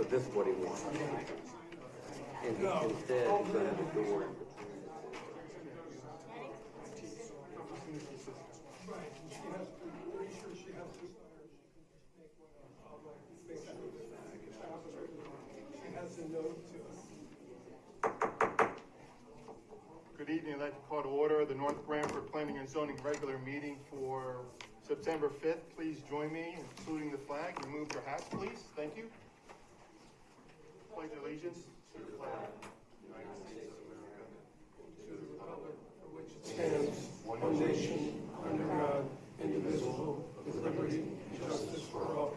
But this is what he wants. And instead, he's going to have a door in between. Good evening. I'd like to call to order the North Branford Planning and Zoning regular meeting for September 5th. Please join me in saluting the flag. Remove your hats, please. Thank you. Pledge allegiance to the flag of the United States of America, to the republic for which it stands, one nation, under God, indivisible, with liberty and justice for all.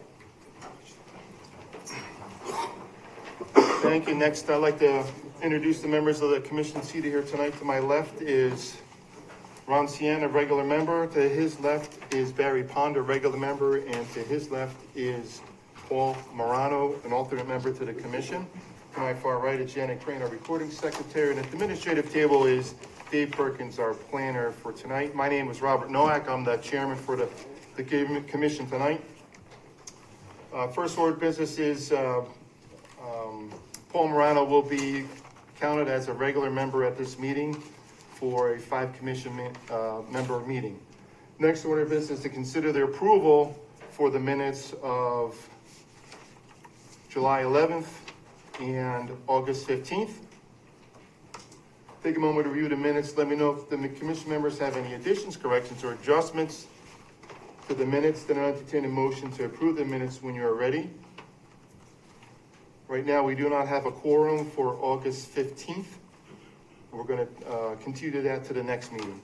Thank you. Next, I'd like to introduce the members of the commission seated here tonight. To my left is Ron Cien, a regular member. To his left is Barry Pond, a regular member. And to his left is Paul Morano, an alternate member to the commission. To my far right is Janet Crane, our recording secretary. And at the administrative table is Dave Perkins, our planner for tonight. My name is Robert Nowak. I'm the chairman for the commission tonight. First order of business is Paul Morano will be counted as a regular member at this meeting for a 5 commission member meeting. Next order of business is to consider the approval for the minutes of July 11th and August 15th. Take a moment to review the minutes. Let me know if the commission members have any additions, corrections, or adjustments to the minutes. Then I'll entertain a motion to approve the minutes when you are ready. Right now, we do not have a quorum for August 15th. We're going to continue that to the next meeting.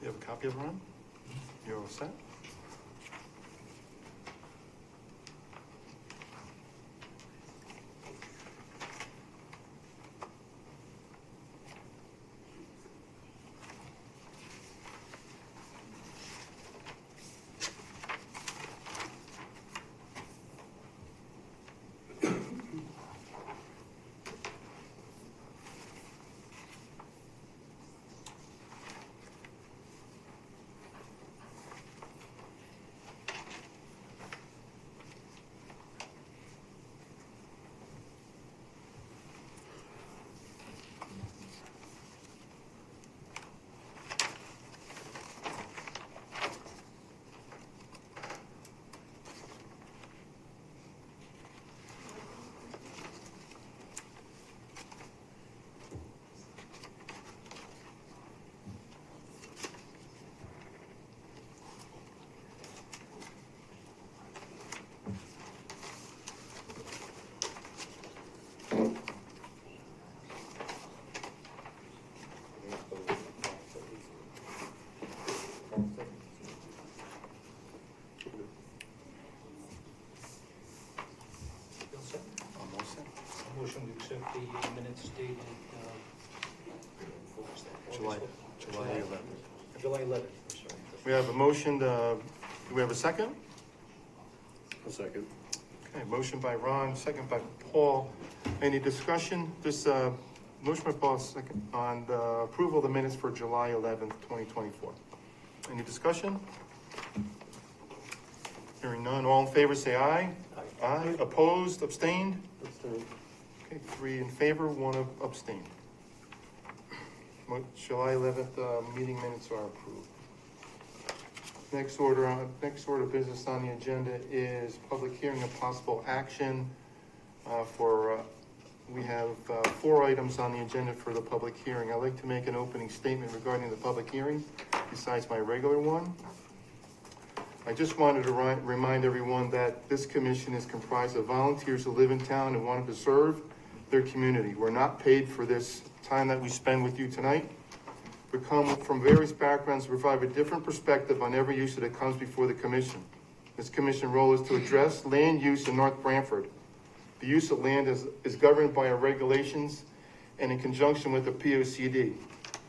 You have a copy of it, Ron? You're all set? Motion to accept the minutes dated what was that? July 11th. July 11th, I'm sorry. We have a motion. Do we have a second? A second. Okay, motion by Ron, second by Paul. Any discussion? This motion by Paul, second, on the approval of the minutes for July 11th, 2024. Any discussion? Hearing none. All in favor, say aye. Aye. Aye. Opposed? Abstained? Abstain. Okay, 3 in favor, 1 abstained. July 11th meeting minutes are approved. Next order of business on the agenda is public hearing of possible action we have 4 items on the agenda for the public hearing. I'd like to make an opening statement regarding the public hearing, besides my regular one. I just wanted to remind everyone that this commission is comprised of volunteers who live in town and wanted to serve their community. We're not paid for this time that we spend with you tonight. We come from various backgrounds to provide a different perspective on every issue that comes before the commission. This commission role is to address land use in North Branford. The use of land is governed by our regulations and in conjunction with the POCD.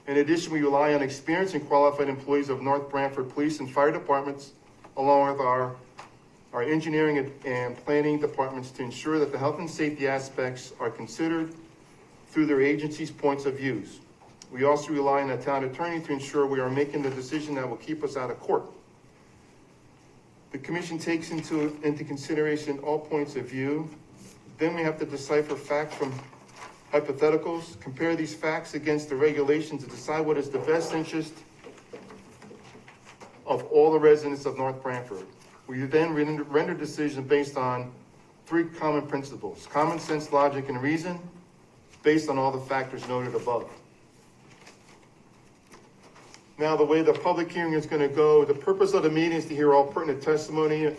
In addition, we rely on experienced and qualified employees of North Branford Police and Fire Departments, along with our engineering and planning departments, to ensure that the health and safety aspects are considered through their agency's points of views. We also rely on the town attorney to ensure we are making the decision that will keep us out of court. The commission takes into consideration all points of view. Then we have to decipher facts from hypotheticals, compare these facts against the regulations to decide what is the best interest of all the residents of North Branford. We then render decisions based on three common principles: common sense, logic, and reason, based on all the factors noted above. Now, the way the public hearing is going to go, the purpose of the meeting is to hear all pertinent testimony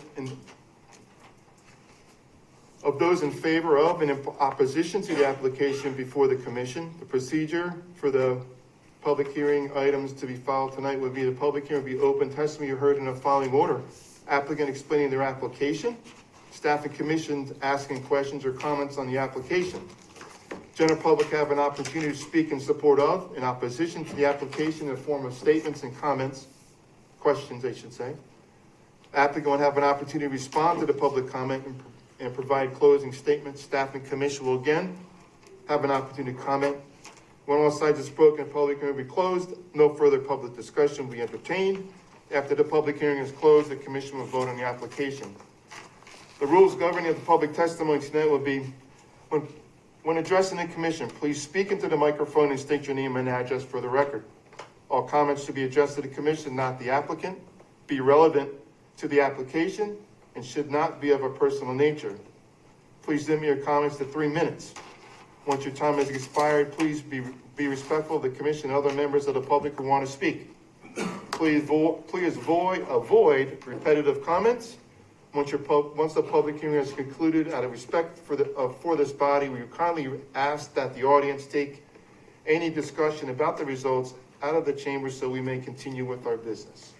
of those in favor of and in opposition to the application before the commission. The procedure for the public hearing items to be filed tonight would be: the public hearing will be open, testimony heard in the following order: applicant explaining their application, staff and commission asking questions or comments on the application. General public have an opportunity to speak in support of, in opposition to the application in the form of statements and comments, questions I should say. Applicant will have an opportunity to respond to the public comment and provide closing statements. Staff and commission will again have an opportunity to comment. When all sides have spoken, the public hearing will be closed. No further public discussion will be entertained. After the public hearing is closed, the commission will vote on the application. The rules governing the public testimony tonight will be: when addressing the commission, please speak into the microphone and state your name and address for the record. All comments should be addressed to the commission, not the applicant, be relevant to the application, and should not be of a personal nature. Please limit your comments to 3 minutes. Once your time has expired, please be respectful of the commission and other members of the public who want to speak. Please avoid repetitive comments. Once the public hearing is concluded, out of respect for this body, we kindly ask that the audience take any discussion about the results out of the chamber so we may continue with our business.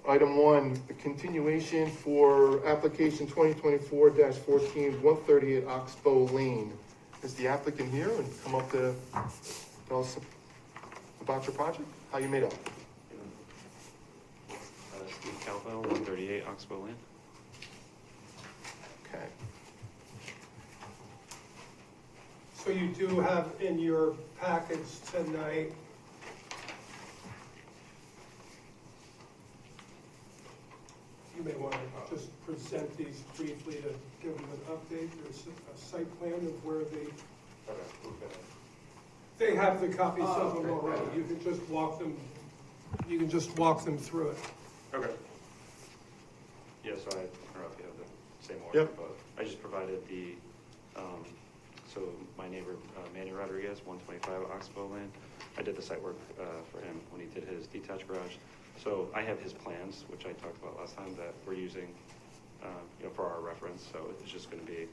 Item 1, the continuation for application 2024-14, 138 Oxbow Lane. Is the applicant here and come up to tell us about your project? How you made out? Steve Calvo, 138 Oxbow Lane. Okay. So you do have in your package tonight you may want to just present these briefly to give them an update. There's a site plan of where they have the copies of them already. You can just walk them. You can just walk them through it. Okay. Yeah, so I don't know if you have the same order, Yep. but I just provided the, so my neighbor, Manny Rodriguez, 125 Oxbow Lane, I did the site work for him when he did his detached garage. So I have his plans, which I talked about last time, that we're using, for our reference. So it's just going to be,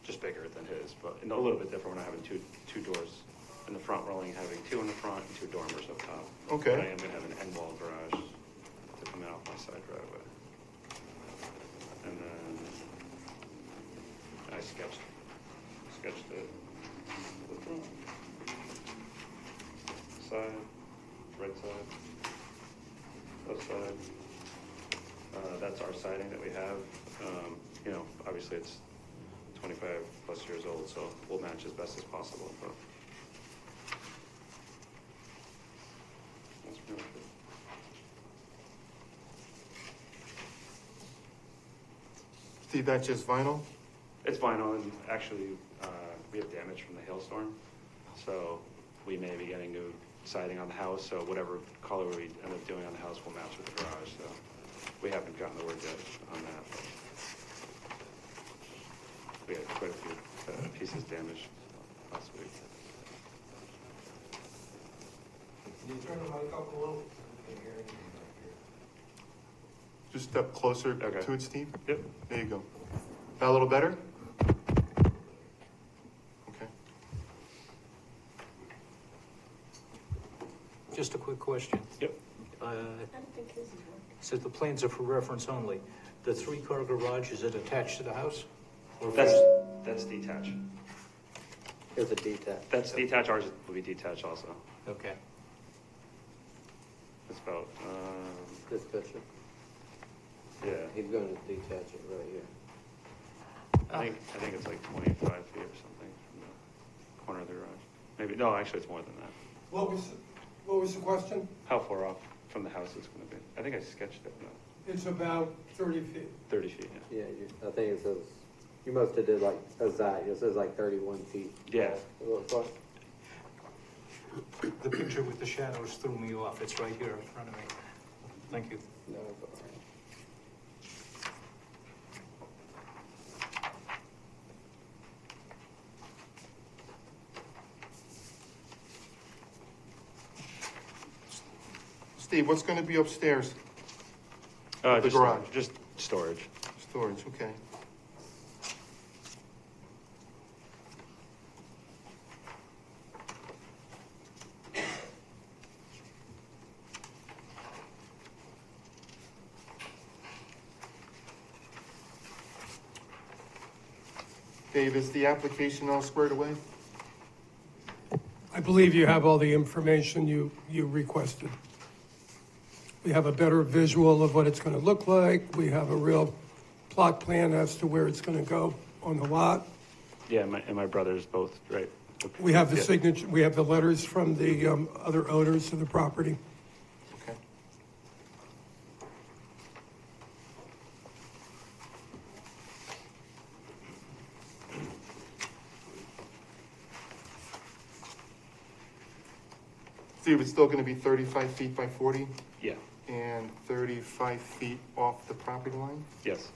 just bigger than his, but a little bit different when I have two doors in the front. We're only having 2 in the front and 2 dormers up top. Okay. But I am going to have an end wall garage to come out my side driveway. And then I sketched it. The front, side, right side, left side. That's our siding that we have. Obviously it's 25 plus years old, so we'll match as best as possible. But that's pretty much it. Steve, that's just vinyl? It's vinyl, and actually we have damage from the hailstorm, so we may be getting new siding on the house. So whatever color we end up doing on the house will match with the garage. So we haven't gotten the word yet on that. But we had quite a few pieces damaged last week. you turn the mic up a little? Just step closer Okay. to it, Steve. Yep. There you go. That a little better? Okay. Just a quick question. Yep. So the plans are for reference only. The three-car garage, is it attached to the house? Or That's detached. It's a detached. That's detached. Ours will be detached also. Okay. It's about, This picture. yeah. He's going to detach it right here. I think it's like 25 feet or something from the corner of the garage. Maybe, no, actually it's more than that. What was the question? How far off from the house it's gonna be? I think I sketched it, no, It's about 30 feet. 30 feet, yeah. Yeah, I think it says, you must have did like a zag, it says like 31 feet. Yeah. It looks like. The picture with the shadows threw me off. It's right here in front of me. Thank you. No, it's all right. Steve, what's going to be upstairs? The Just garage. Just storage. Storage, okay. Dave, is the application all squared away? I believe you have all the information you requested. We have a better visual of what it's going to look like. We have a real plot plan as to where it's going to go on the lot. Yeah, and my brothers both, right? We have the Yeah. signature, we have the letters from the other owners of the property. Okay. Steve, it's still gonna be 35 feet by 40 Yeah, and 35 feet off the property line? yes.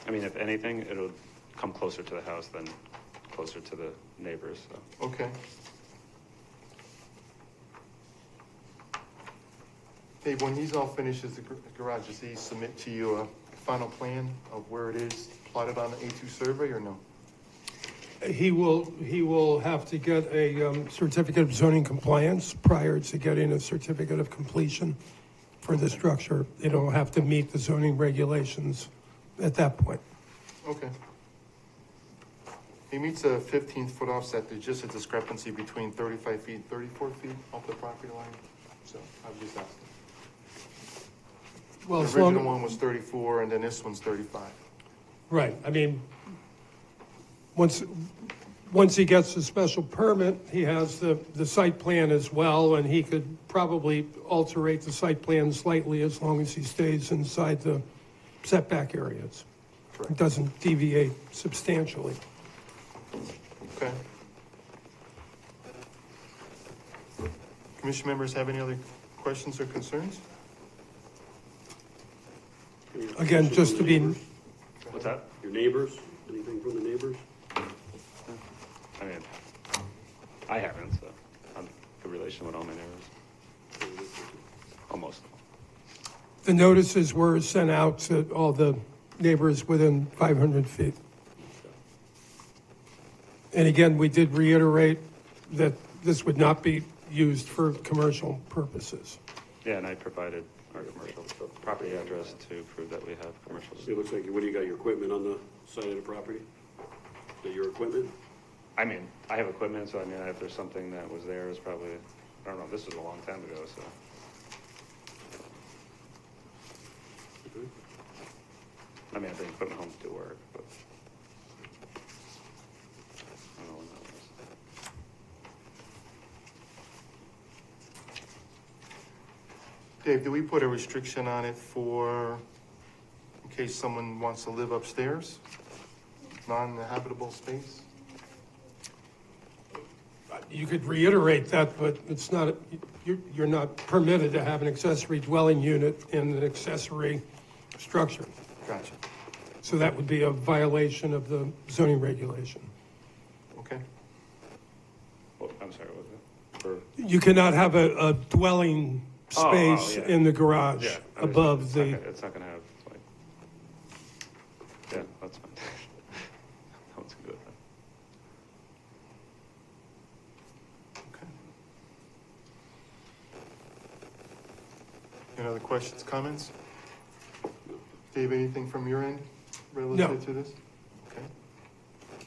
I mean, if anything, it'll come closer to the house than closer to the neighbors, so. Okay. Dave, when he's all finished as the garage, does he submit to you a final plan of where it is plotted on the A2 survey or no? He will have to get a certificate of zoning compliance prior to getting a certificate of completion for the structure. It'll have to meet the zoning regulations at that point. Okay. He meets a 15-foot offset. There's just a discrepancy between 35 feet and 34 feet off the property line. So I was just asking. Well, The as long- original one was 34 and then this one's 35. Right, I mean, once he gets the special permit, he has the site plan as well, and he could probably alterate the site plan slightly as long as he stays inside the setback areas. Correct. It doesn't deviate substantially. Okay. Commission members have any other questions or concerns? Again, just to be, What's that? Your neighbors, anything from the neighbors? I mean, I haven't, so I'm in good relation with all my neighbors. Almost. the notices were sent out to all the neighbors within 500 feet. And again, we did reiterate that this would not be used for commercial purposes. Yeah, and I provided our commercial property address to prove that we have commercial. It looks like, what do you got, your equipment on the side of the property? Is that your equipment? I mean, I have equipment, so I mean, if there's something that was there, it's probably, I don't know, this was a long time ago, so. I mean, I think equipment homes do work, but. I don't know when that was. Dave, do we put a restriction on it for, in case someone wants to live upstairs? Non-habitable space? You could reiterate that, but it's not, you're not permitted to have an accessory dwelling unit in an accessory structure. Gotcha. So that would be a violation of the zoning regulation. Okay. Well, I'm sorry, what was it? For, You cannot have a dwelling space yeah. in the garage yeah, I above understand. the, It's not gonna have, like, yeah, that's fine. That one's good. Okay. Any other questions, comments? Dave, anything from your end relative to this? Okay. All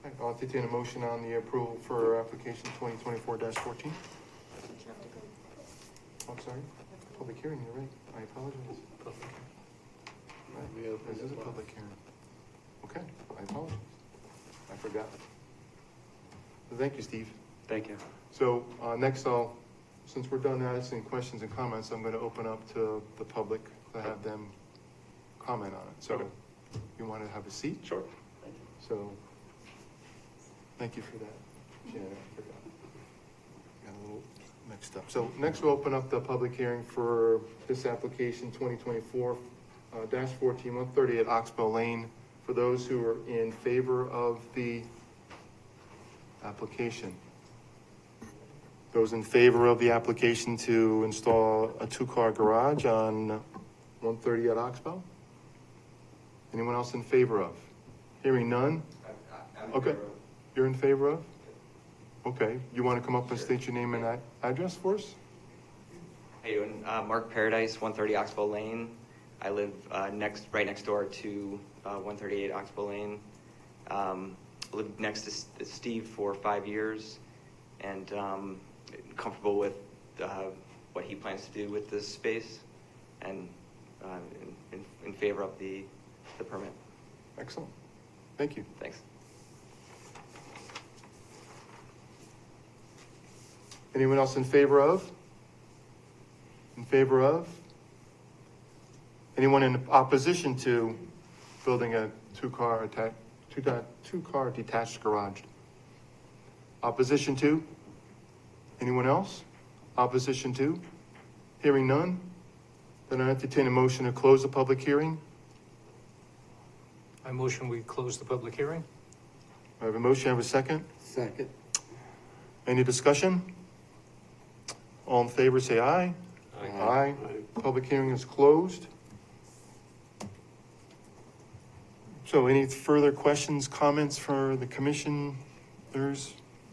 right, I'll entertain a motion on the approval for application 2024-14. Oh, I'm sorry, public hearing, you're right, I apologize. Right, this is a public hearing. Okay, I apologize, I forgot. Thank you, Steve. Thank you. So, next since we're done asking questions and comments, I'm gonna open up to the public to have them comment on it. So, Okay. you wanna have a seat? Sure. So, thank you for that, Shannon, I forgot. Got a little mixed up. So next we'll open up the public hearing for this application, 2024-14, 138 Oxbow Lane. For those who are in favor of the application. Those in favor of the application to install a two-car garage on 130 at Oxbow? Anyone else in favor of? Hearing none? Okay, you're in favor of? Okay, you want to come up and state your name and address for us? How you doing? Mark Paradise, 130 Oxbow Lane. I live right next door to 138 Oxbow Lane. Lived next to Steve for 5 years, and comfortable with what he plans to do with this space, and in favor of the permit. Excellent, thank you. Thanks. Anyone else in favor of? In favor of? Anyone in opposition to building a two-car detached garage? Opposition to? Anyone else? Opposition to? Hearing none? Then I entertain a motion to close the public hearing. I motion we close the public hearing. I have a motion, I have a second. Second. Any discussion? All in favor, say aye. Aye. Aye. Public hearing is closed. So any further questions, comments for the commissioners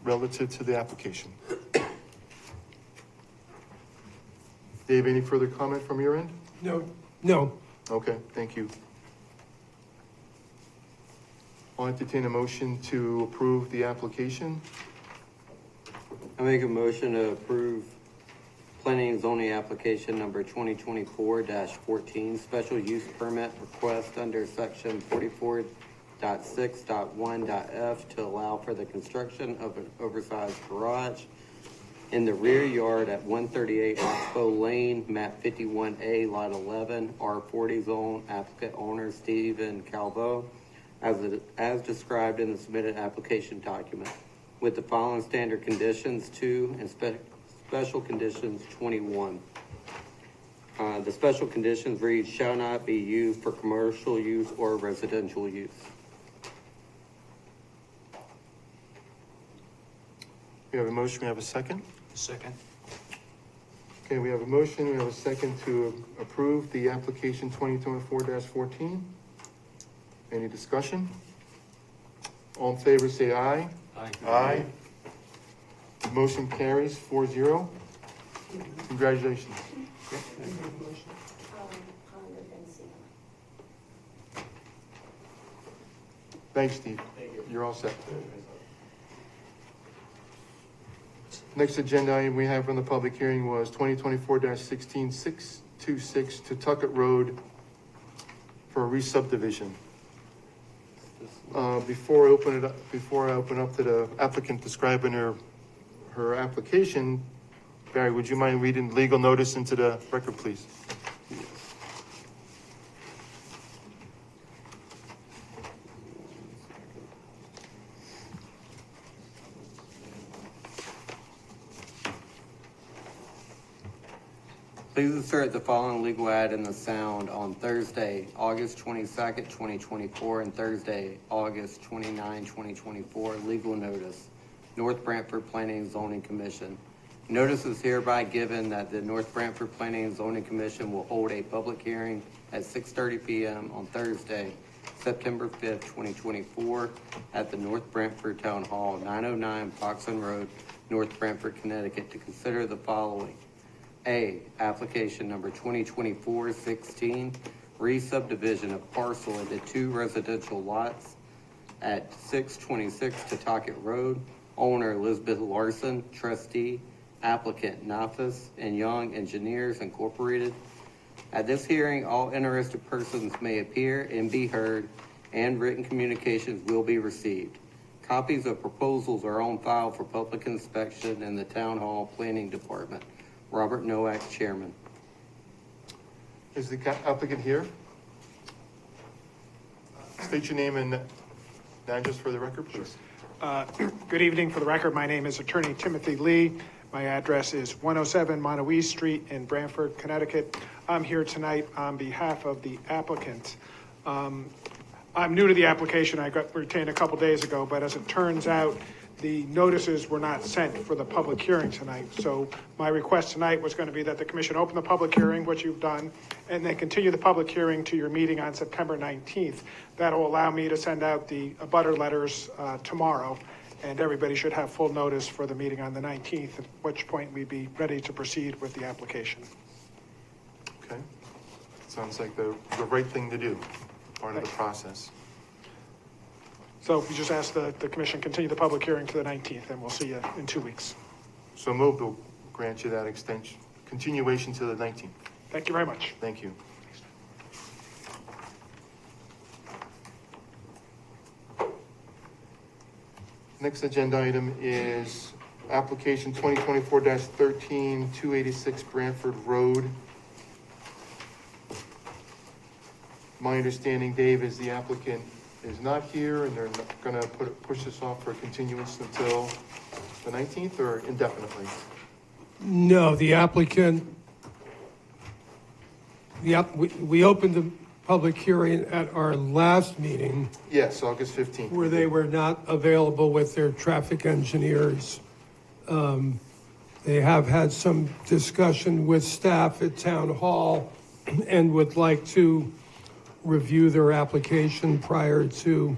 relative to the application? Dave, any further comment from your end? no, Okay, thank you. I'll entertain a motion to approve the application. I make a motion to approve planning and zoning application number 2024-14, special use permit request under section 44.6.1.f to allow for the construction of an oversized garage in the rear yard at 138 Oxbow Lane, map 51A, lot 11, R40 zone, applicant owner Stephen Calvo, as described in the submitted application document, with the following standard conditions 2 and special conditions 21. The special conditions read, shall not be used for commercial use or residential use. We have a motion, we have a second. Second. Okay, we have a motion, we have a second to approve the application 2024-14. Any discussion? All in favor, say aye. Aye. Aye. Motion carries 4-0. Congratulations. Thanks, Steve. You're all set. Next agenda item we have from the public hearing was 2024-16-626 to Tuckett Road for a re-subdivision. Before I open up to the applicant describing her application, Barry, would you mind reading legal notice into the record, please? Please insert the following legal ad in the Sound on Thursday, August 22nd, 2024, and Thursday, August 29, 2024. Legal notice. North Branford Planning and Zoning Commission. Notice is hereby given that the North Branford Planning and Zoning Commission will hold a public hearing at 6:30 p.m. on Thursday, September 5th, 2024, at the North Branford Town Hall, 909 Foxen Road, North Branford, Connecticut, to consider the following. A, application number 2024-16, re-subdivision of parcel into 2 residential lots at 626 Tatucket Road. Owner Elizabeth Larson, trustee. Applicant Nafis and Young Engineers Incorporated. At this hearing, all interested persons may appear and be heard, and written communications will be received. Copies of proposals are on file for public inspection in the Town Hall Planning Department. Robert Nowak, Chairman. Is the applicant here? State your name and address for the record, please. Good evening. For the record, my name is Attorney Timothy Lee. My address is 107 Montague Street in Branford, Connecticut. I'm here tonight on behalf of the applicant. I'm new to the application. I got retained a couple days ago, but as it turns out, the notices were not sent for the public hearing tonight. So my request tonight was going to be that the commission open the public hearing, which you've done, and then continue the public hearing to your meeting on September 19th. That'll allow me to send out the abutter letters tomorrow, and everybody should have full notice for the meeting on the 19th, at which point we'd be ready to proceed with the application. Okay. Sounds like the right thing to do, part of the process. So we just ask the commission continue the public hearing to the 19th, and we'll see you in 2 weeks. So moved, will grant you that extension, continuation to the 19th. Thank you very much. Thank you. Next agenda item is application 2024-13, 286 Branford Road. My understanding, Dave, is the applicant is not here, and they're going to push this off for continuance until the 19th or indefinitely? No, the applicant, we opened the public hearing at our last meeting Yes, August 15th. where they were not available with their traffic engineers. They have had some discussion with staff at Town Hall and would like to review their application prior to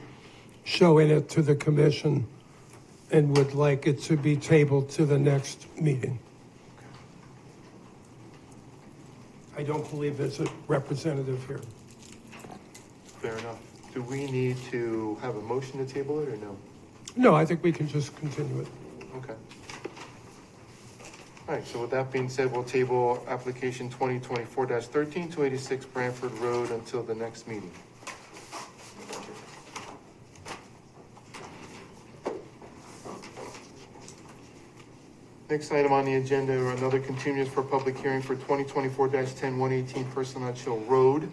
showing it to the commission, and would like it to be tabled to the next meeting. I don't believe there's a representative here. Fair enough. Do we need to have a motion to table it or no? No, I think we can just continue it. Okay. All right, so with that being said, we'll table application 2024-13, 286 Branford Road until the next meeting. Next item on the agenda are another continuance for public hearing for 2024-10, 118 First Nut Hill Road.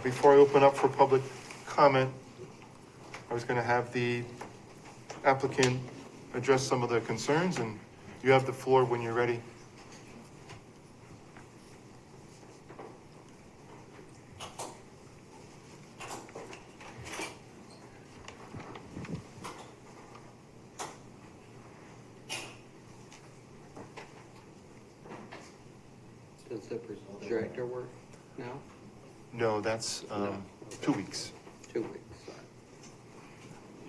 Before I open up for public comment, I was going to have the applicant address some of the concerns, and you have the floor when you're ready. Does the projector work now? No, that's No. 2 weeks. 2 weeks, sorry.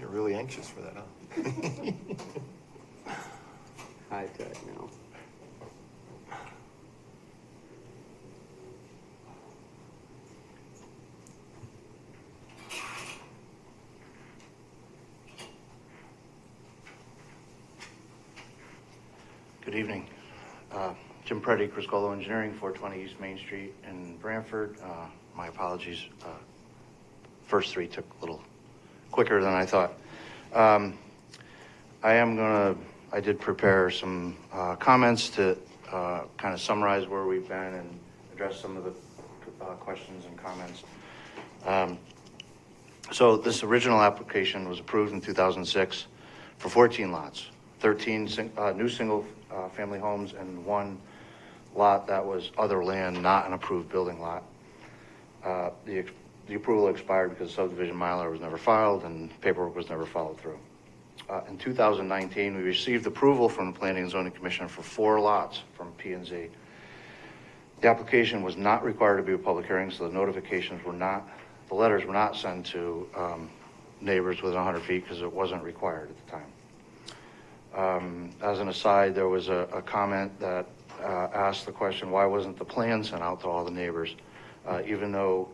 You're really anxious for that, huh? High tech now. Good evening. Jim Preddy, Criscolo Engineering, 420 East Main Street in Branford. My apologies. First three took a little quicker than I thought. I did prepare some comments to kind of summarize where we've been and address some of the questions and comments. So this original application was approved in 2006 for 14 lots, 13 new single family homes and one lot that was other land, not an approved building lot. The approval expired because subdivision Mylar was never filed and paperwork was never followed through. In 2019, we received approval from the Planning and Zoning Commission for 4 lots from P&Z. The application was not required to be a public hearing, so the letters were not sent to neighbors within 100 feet because it wasn't required at the time. As an aside, there was a comment that asked the question, why wasn't the plan sent out to all the neighbors? Even though,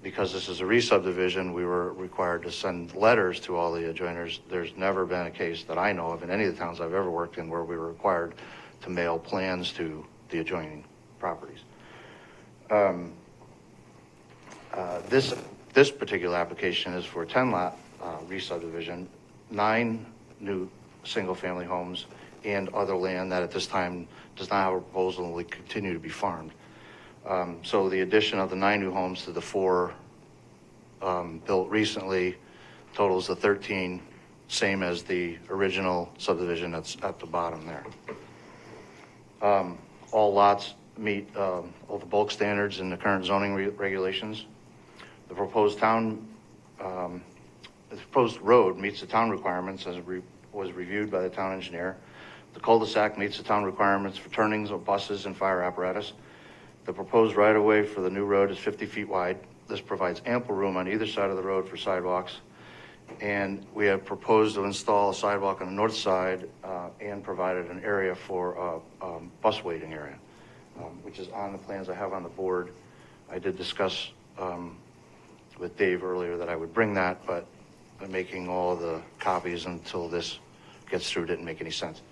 because this is a re-subdivision, we were required to send letters to all the adjoiners. There's never been a case that I know of in any of the towns I've ever worked in where we were required to mail plans to the adjoining properties. This particular application is for a 10-lot re-subdivision, 9 new single-family homes, and other land that at this time does not have a proposal and will continue to be farmed. So the addition of the 9 new homes to the 4 built recently totals the 13, same as the original subdivision that's at the bottom there. All lots meet all the bulk standards in the current zoning regulations. The proposed road meets the town requirements as was reviewed by the town engineer. The cul-de-sac meets the town requirements for turnings of buses and fire apparatus. The proposed right-of-way for the new road is 50 feet wide. This provides ample room on either side of the road for sidewalks. And we have proposed to install a sidewalk on the north side and provided an area for a bus waiting area, which is on the plans I have on the board. I did discuss with Dave earlier that I would bring that, but making all the copies until this gets through didn't make any sense.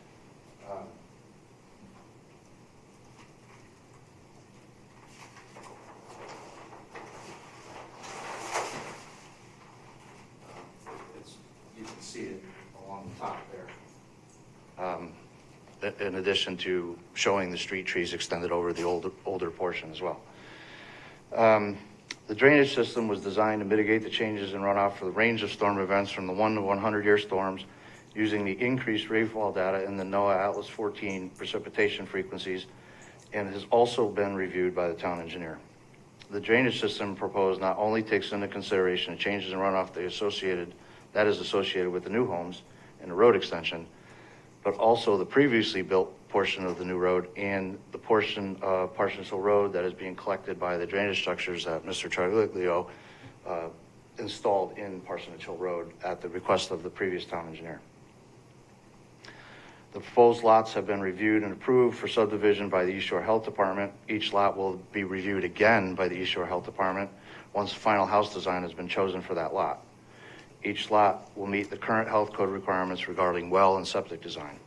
You can see it along the top there. In addition to showing the street trees extended over the older portion as well. The drainage system was designed to mitigate the changes in runoff for the range of storm events from the 1 to 100-year storms using the increased rainfall data in the NOAA Atlas 14 precipitation frequencies, and has also been reviewed by the town engineer. The drainage system proposed not only takes into consideration the changes in runoff that is associated with the new homes and the road extension, but also the previously built portion of the new road and the portion of Parsons Hill Road that is being collected by the drainage structures that Mr. Triglio installed in Parsons Hill Road at the request of the previous town engineer. The proposed lots have been reviewed and approved for subdivision by the East Shore Health Department. Each lot will be reviewed again by the East Shore Health Department once the final house design has been chosen for that lot. Each lot will meet the current health code requirements regarding well and septic design.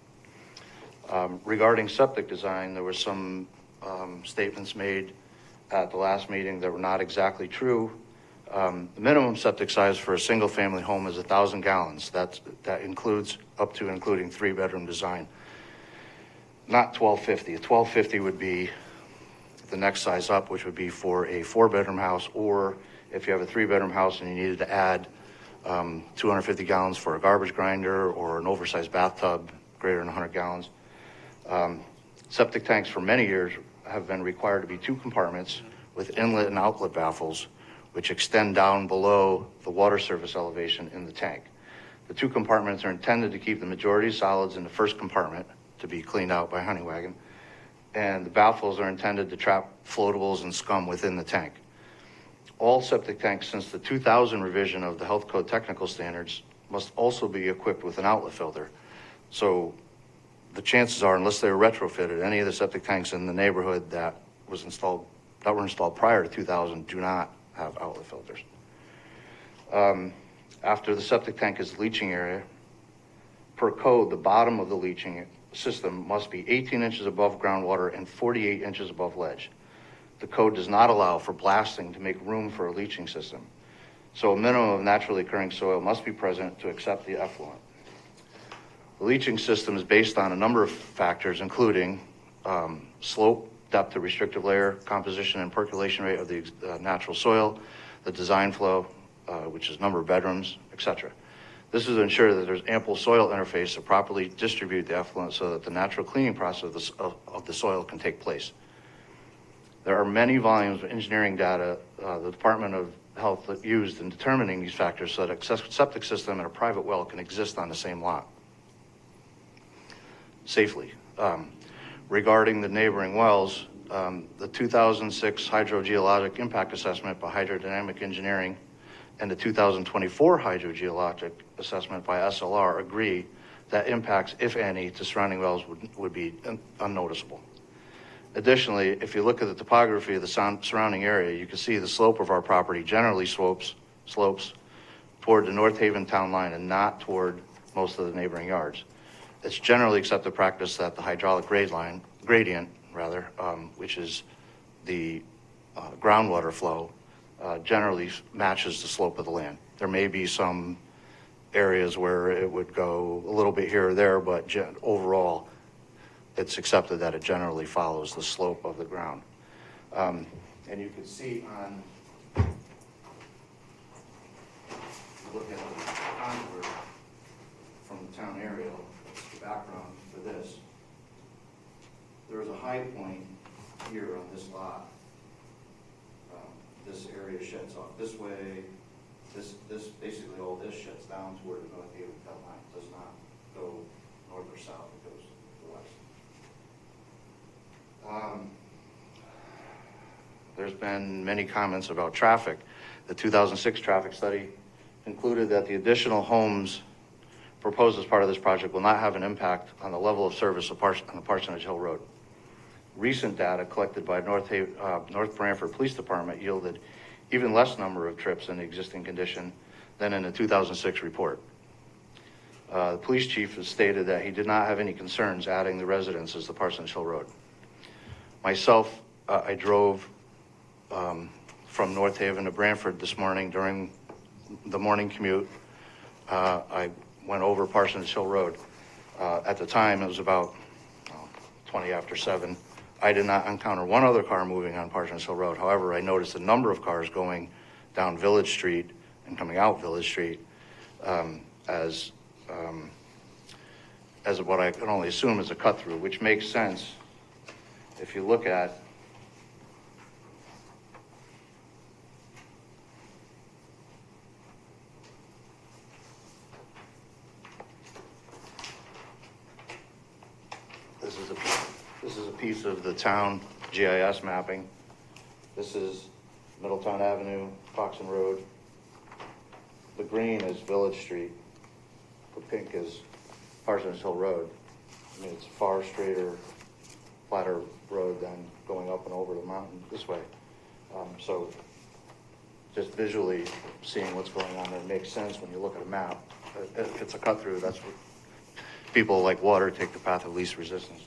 Regarding septic design, there were some statements made at the last meeting that were not exactly true. The minimum septic size for a single family home is 1,000 gallons. That includes up to including 3-bedroom design, not 1,250. A 1,250 would be the next size up, which would be for a 4-bedroom house, or if you have a 3-bedroom house and you needed to add 250 gallons for a garbage grinder or an oversized bathtub greater than 100 gallons. Septic tanks for many years have been required to be 2 compartments with inlet and outlet baffles, which extend down below the water surface elevation in the tank. The 2 compartments are intended to keep the majority of solids in the first compartment to be cleaned out by honey wagon, and the baffles are intended to trap floatables and scum within the tank. All septic tanks since the 2000 revision of the Health Code technical standards must also be equipped with an outlet filter. So the chances are, unless they were retrofitted, any of the septic tanks in the neighborhood that were installed prior to 2000 do not have outlet filters. After the septic tank is the leaching area, per code, the bottom of the leaching system must be 18 inches above groundwater and 48 inches above ledge. The code does not allow for blasting to make room for a leaching system. So a minimum of naturally occurring soil must be present to accept the effluent. The leaching system is based on a number of factors, including slope, depth to restrictive layer, composition and percolation rate of the natural soil, the design flow, which is number of bedrooms, etc. This is to ensure that there's ample soil interface to properly distribute the effluent so that the natural cleaning process of the soil can take place. There are many volumes of engineering data the Department of Health used in determining these factors so that a septic system and a private well can exist on the same lot safely. Regarding the neighboring wells, the 2006 hydrogeologic impact assessment by hydrodynamic engineering and the 2024 hydrogeologic assessment by SLR agree that impacts, if any, to surrounding wells would be unnoticeable. Additionally, if you look at the topography of the surrounding area, you can see the slope of our property generally slopes toward the North Haven town line and not toward most of the neighboring yards. It's generally accepted practice that the hydraulic gradient, which is the groundwater flow, generally matches the slope of the land. There may be some areas where it would go a little bit here or there, but overall, it's accepted that it generally follows the slope of the ground. And you can see look at the contour from the town aerial, that's the background for this. There's a high point here on this lot. This area sheds off this way. This basically all this sheds down toward the North Haven town line. It does not go north or south, it goes west. There's been many comments about traffic. The 2006 traffic study concluded that the additional homes proposed as part of this project will not have an impact on the level of service on the Parsonage Hill Road. Recent data collected by North Branford Police Department yielded even less number of trips in the existing condition than in the 2006 report. The police chief has stated that he did not have any concerns adding the residences to Parsonage Hill Road. Myself, I drove from North Haven to Branford this morning during the morning commute. I went over Parsonage Hill Road. At the time, it was about 20 after 7. I did not encounter one other car moving on Parsonage Hill Road. However, I noticed a number of cars going down Village Street and coming out Village Street as what I can only assume is a cut through, which makes sense if you look at this is a piece of the town GIS mapping. This is Middletown Avenue, Foxen Road. The green is Village Street. The pink is Parsonage Hill Road. I mean, it's far straighter, flatter road than going up and over the mountain this way. So just visually seeing what's going on there makes sense when you look at a map. If it's a cut through, that's what people like water take the path of least resistance.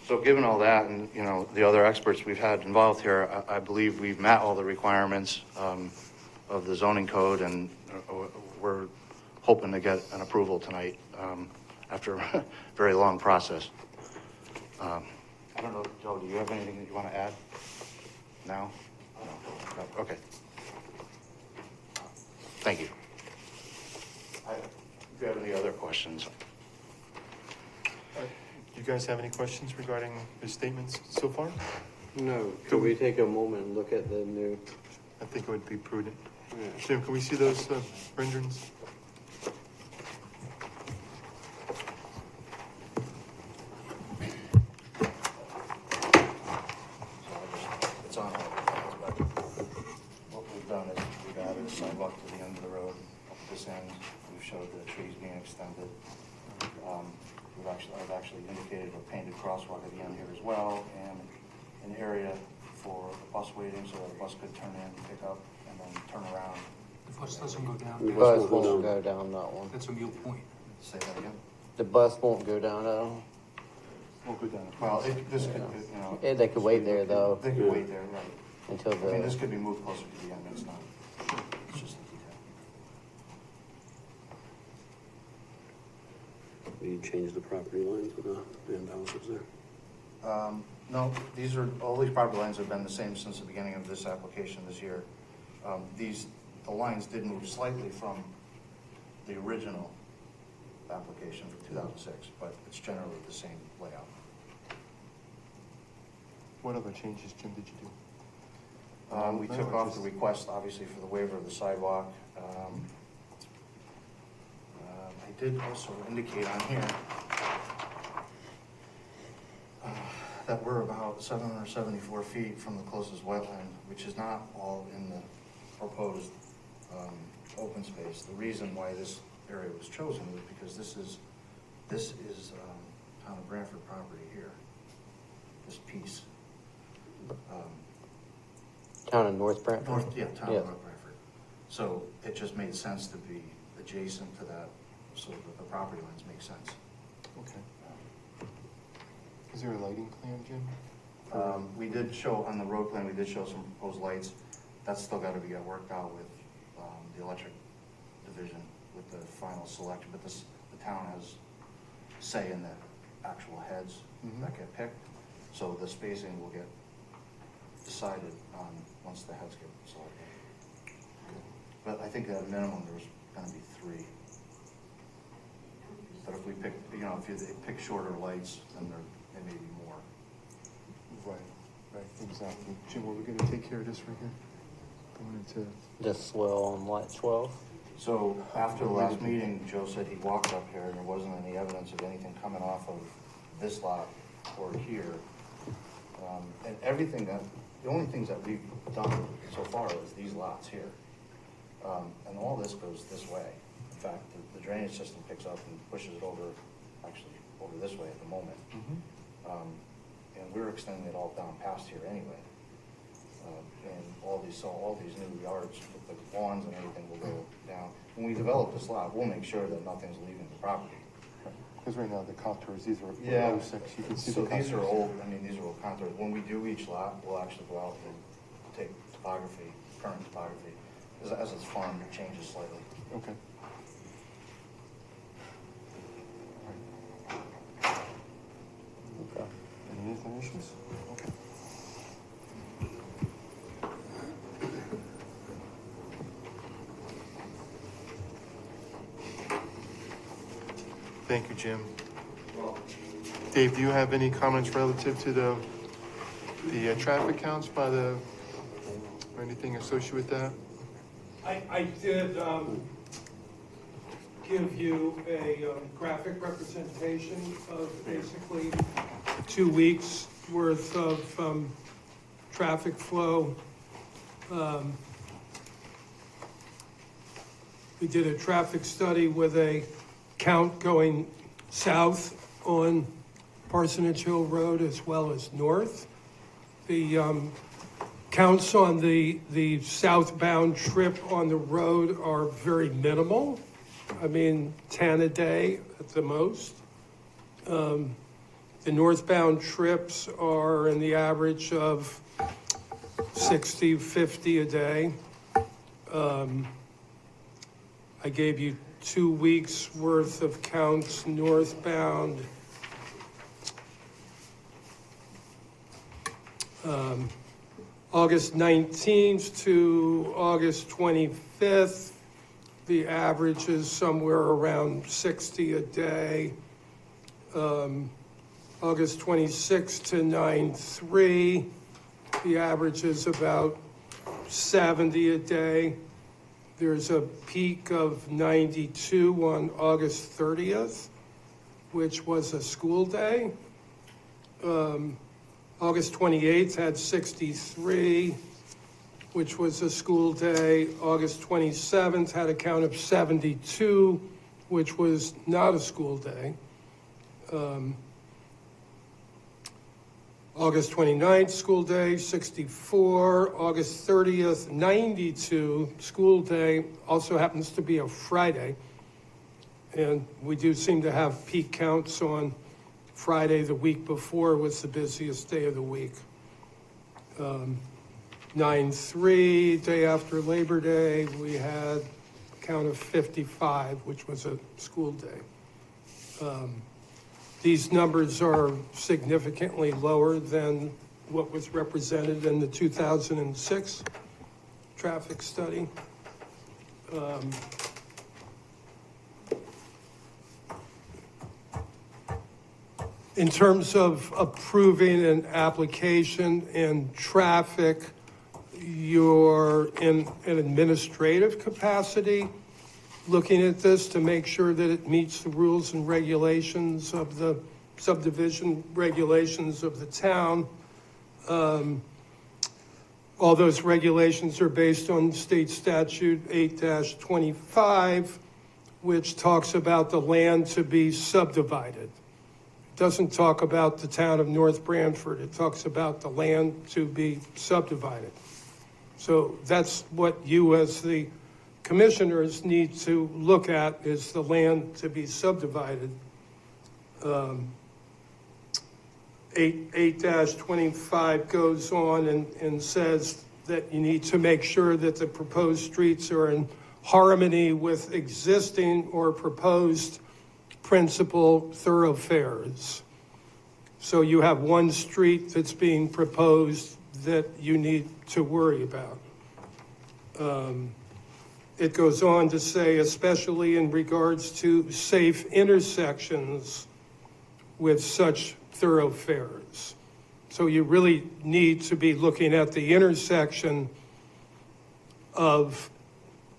So given all that and, you know, the other experts we've had involved here, I believe we've met all the requirements of the zoning code, and we're hoping to get an approval tonight after a very long process. I don't know, Joe, do you have anything that you want to add now? No. Okay. Thank you. If you have any other questions. Do you guys have any questions regarding his statements so far? No. Could we take a moment and look at the new? I think it would be prudent. Yeah. Jim, can we see those renderings? It's on all what we've done is we've added a sidewalk to the end of the road. Up this end, we've showed the trees being extended. I've actually indicated a painted crosswalk at the end here as well, and an area for the bus waiting so that the bus could turn in, pick up, and then turn around. The bus doesn't go down. The bus won't go down that one. That's a mute point. Say that again? The bus won't go down that one. We'll go down. Well, this could, you know. Yeah, they could wait there, though. They could wait there, right. Until I mean, this the, could be moved closer to the end, but it's not. It's just a detail. Will you change the property lines of the land houses there? No, all these property lines have been the same since the beginning of this application this year. The lines did move slightly from the original application from 2006, but it's generally the same layout. What other changes, Jim, did you do? We took off the request, obviously, for the waiver of the sidewalk. I did also indicate on here that we're about 774 feet from the closest wetland, which is not all in the proposed open space. The reason why this area was chosen was because this is town of Branford property here, this piece. Town of North Branford? Town of North Yeah. Branford. So it just made sense to be adjacent to that, so that the property lines make sense. Okay. Is there a lighting plan, Jim? We did show, on the road plan, we did show some proposed lights. That's still gotta be worked out with the electric division with the final selection, but the town has say in the actual heads that get picked. So the spacing will get decided on once the heads get selected. But I think at a minimum, there's gonna be 3. But if we pick, if you pick shorter lights, then there may be more. Right, exactly. Jim, were we gonna take care of this right here? Going into, The swell on lot 12? So after the last meeting, Joe said he walked up here and there wasn't any evidence of anything coming off of this lot or here. And everything the only things that we've done so far is these lots here. And all this goes this way. In fact, the drainage system picks up and pushes it over this way at the moment. And we're extending it all down past here anyway. And all these new yards with the lawns and everything will go down. When we develop this lot, we'll make sure that nothing's leaving the property. because right now the contours, these are Yeah. 06, you can see the So contours. these are old, these are old contours. When we do each lot, we'll actually go out and take topography, current topography. As it's farmed, it changes slightly. Okay. Okay. Any other issues? Okay. Thank you, Jim. Dave, do you have any comments relative to the traffic counts by or anything associated with that? I did give you a graphic representation of basically 2 weeks worth of traffic flow. We did a traffic study with a count going south on Parsonage Hill Road as well as north. The counts on the southbound trip on the road are very minimal. 10 a day at the most. The northbound trips are in the average of 60, 50 a day. I gave you 2 weeks worth of counts northbound. August 19th to August 25th, the average is somewhere around 60 a day. August 26th to 9/3, the average is about 70 a day. There's a peak of 92 on August 30th, which was a school day. August 28th had 63, which was a school day. August 27th had a count of 72, which was not a school day. August 29th, school day, 64. August 30th, 92, school day, also happens to be a Friday. And we do seem to have peak counts on Friday the week before was the busiest day of the week. 9/3, day after Labor Day, we had a count of 55, which was a school day. These numbers are significantly lower than what was represented in the 2006 traffic study. In terms of approving an application and traffic, you're in an administrative capacity looking at this to make sure that it meets the rules and regulations of the subdivision regulations of the town. All those regulations are based on state statute 8-25, which talks about the land to be subdivided. It doesn't talk about the town of North Branford. It talks about the land to be subdivided. So that's what you as the commissioners need to look at, is the land to be subdivided. 8-25 goes on and says that you need to make sure that the proposed streets are in harmony with existing or proposed principal thoroughfares. So you have one street that's being proposed that you need to worry about. It goes on to say, especially in regards to safe intersections with such thoroughfares. So you really need to be looking at the intersection of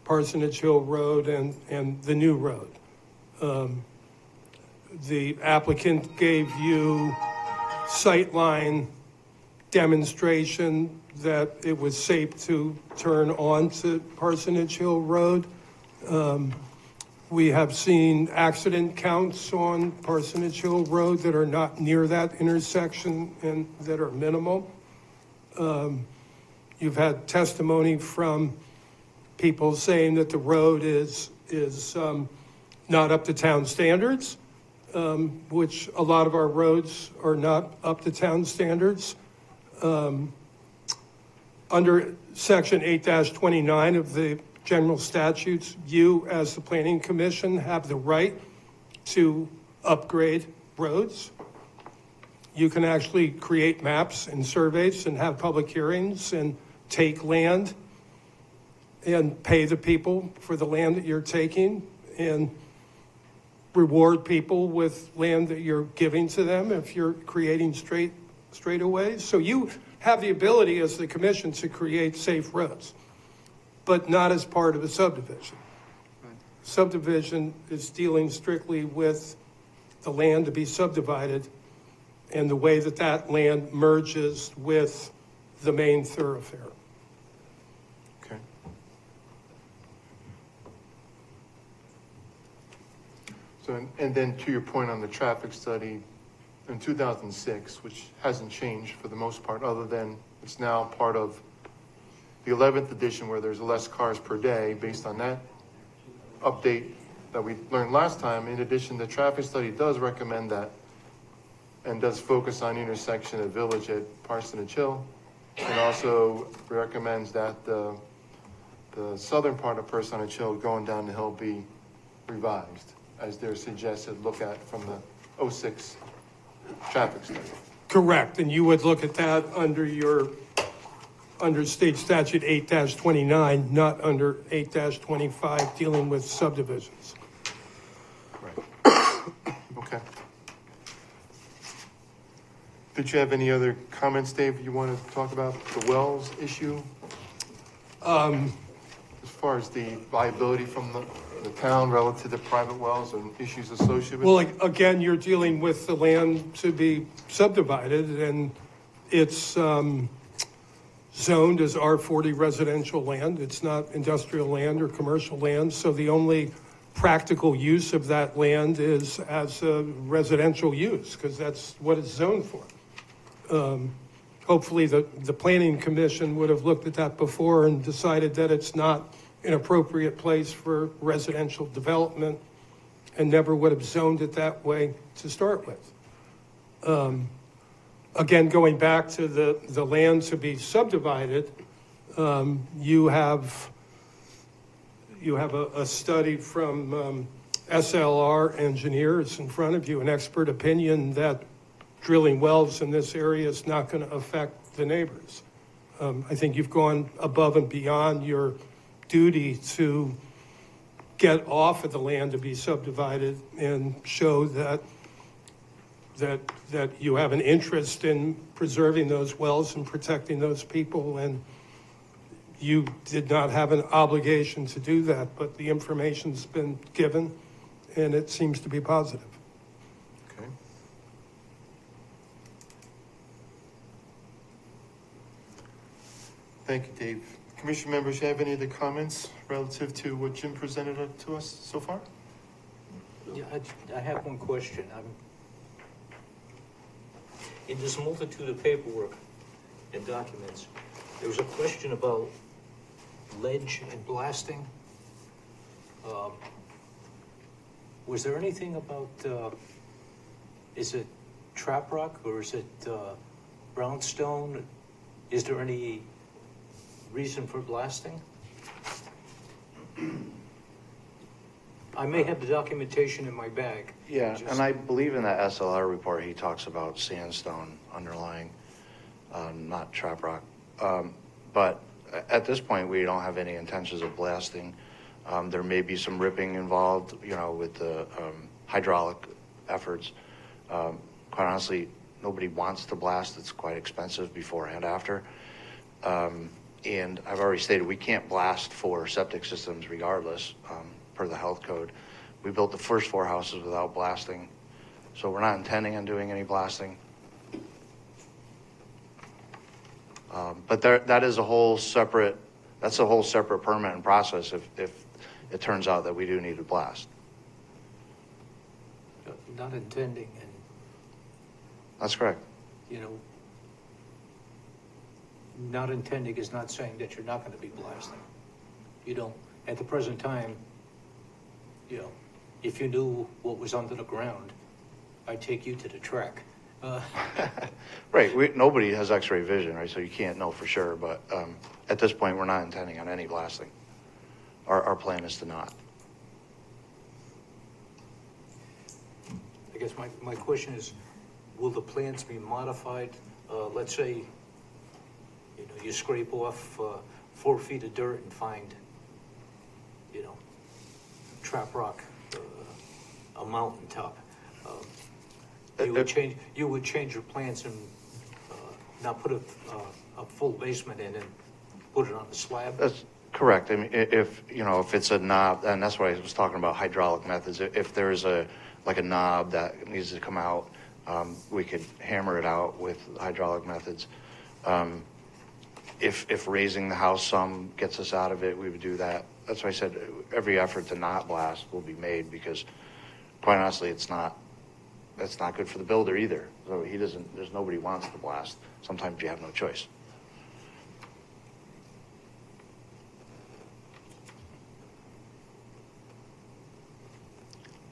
Parsonage Hill Road and the new road. The applicant gave you sightline demonstration that it was safe to turn onto Parsonage Hill Road. We have seen accident counts on Parsonage Hill Road that are not near that intersection and that are minimal. You've had testimony from people saying that the road is not up to town standards, which a lot of our roads are not up to town standards. Under section 8-29 of the general statutes, you as the Planning Commission have the right to upgrade roads. You can actually create maps and surveys and have public hearings and take land and pay the people for the land that you're taking and reward people with land that you're giving to them if you're creating straightaways. So you have the ability as the commission to create safe roads, but not as part of a subdivision. Subdivision is dealing strictly with the land to be subdivided and the way that that land merges with the main thoroughfare. Okay. So, and then to your point on the traffic study, in 2006, which hasn't changed for the most part, other than it's now part of the 11th edition where there's less cars per day. Based on that update that we learned last time, in addition, the traffic study does recommend that and does focus on intersection of Village at Parsonage Hill, and also recommends that the southern part of Parsonage Hill going down the hill be revised, as their suggested look at from the 06 traffic study. Correct, and you would look at that under state statute 8-29, not under 8-25 dealing with subdivisions. Right. Okay. Did you have any other comments, Dave, you want to talk about the wells issue? As far as the liability from the town relative to private wells and issues associated with Well, again, you're dealing with the land to be subdivided, and it's zoned as R40 residential land. It's not industrial land or commercial land, so the only practical use of that land is as a residential use, because that's what it's zoned for. Hopefully the Planning Commission would have looked at that before and decided that it's not an appropriate place for residential development and never would have zoned it that way to start with. Again, going back to the land to be subdivided, you have a study from SLR engineers in front of you, an expert opinion that drilling wells in this area is not going to affect the neighbors. I think you've gone above and beyond your duty to get off of the land to be subdivided and show that that you have an interest in preserving those wells and protecting those people, and you did not have an obligation to do that, but the information's been given, and it seems to be positive. Okay. Thank you, Dave. Commission members, you have any other comments relative to what Jim presented to us so far? Yeah, I have one question. In this multitude of paperwork and documents, there was a question about ledge and blasting. Was there anything about, is it trap rock or is it brownstone? Is there any reason for blasting? I may have the documentation in my bag. Yeah, Just- and I believe in that SLR report, he talks about sandstone underlying, not trap rock. But at this point, we don't have any intentions of blasting. There may be some ripping involved, you know, with the hydraulic efforts. Quite honestly, nobody wants to blast. It's quite expensive before and after. And I've already stated we can't blast for septic systems regardless, per the health code. We built the first 4 houses without blasting, so we're not intending on doing any blasting. But that is a whole separate, that's a whole separate permit and process if it turns out that we do need to blast. Not intending, and, That's correct. you know, not intending is not saying that you're not going to be blasting. You don't, at the present time, you know, if you knew what was under the ground, I'd take you to the track. Right, nobody has x-ray vision, right, so you can't know for sure, but at this point, we're not intending on any blasting. Our plan is to not. I guess my question is, will the plans be modified? Let's say, you know, you scrape off 4 feet of dirt and find, you know, trap rock, a mountaintop. You would change your plans and not put a full basement in and put it on the slab? That's correct. I mean, if it's a knob, and that's why I was talking about hydraulic methods. If there's a knob that needs to come out, we could hammer it out with hydraulic methods. If raising the house some gets us out of it, we would do that. That's why I said every effort to not blast will be made, because quite honestly, that's not good for the builder either. So there's nobody who wants to blast. Sometimes you have no choice.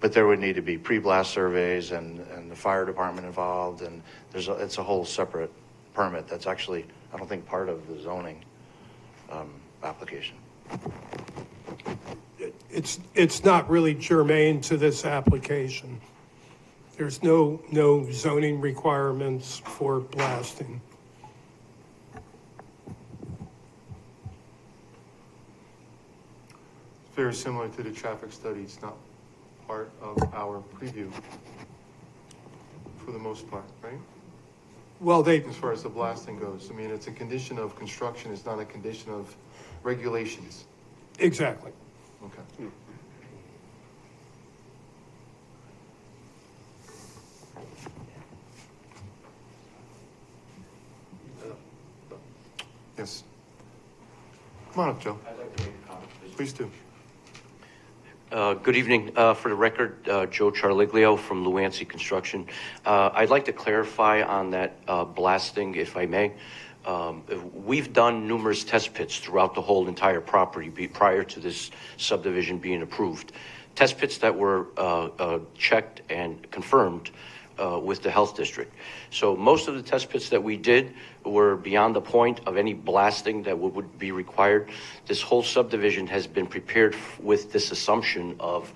But there would need to be pre-blast surveys and the fire department involved, and it's a whole separate permit that's actually, I don't think, part of the zoning application. It's not really germane to this application. There's no zoning requirements for blasting. It's very similar to the traffic study. It's not part of our preview for the most part, right? Well, As far as the blasting goes, I mean, it's a condition of construction. It's not a condition of regulations. exactly. Okay. Yes. Come on up, Joe. I'd like to make a comment, please. Please do. Good evening. For the record, Joe Charliglio from Luancy Construction. I'd like to clarify on that blasting, if I may. We've done numerous test pits throughout the whole entire property prior to this subdivision being approved. Test pits that were checked and confirmed with the health district. So most of the test pits that we did were beyond the point of any blasting that would be required. This whole subdivision has been prepared with this assumption of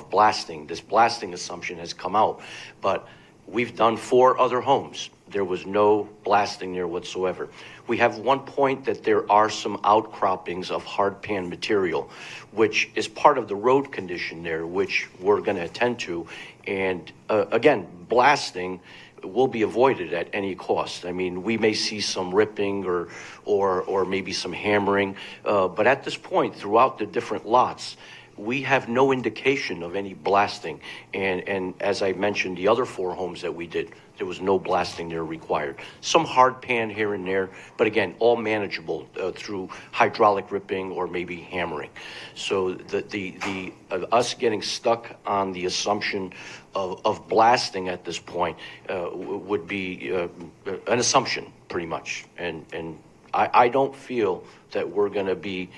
blasting. This blasting assumption has come out, but we've done 4 other homes There was no blasting there whatsoever. We have one point that there are some outcroppings of hard pan material, which is part of the road condition there, which we're going to attend to. And again, blasting will be avoided at any cost. I mean, we may see some ripping or maybe some hammering, but at this point, throughout the different lots, we have no indication of any blasting. And as I mentioned, the other 4 homes that we did, there was no blasting there required. Some hard pan here and there, but again, all manageable through hydraulic ripping or maybe hammering. So the us getting stuck on the assumption of blasting at this point would be an assumption, pretty much. And I don't feel that we're going to be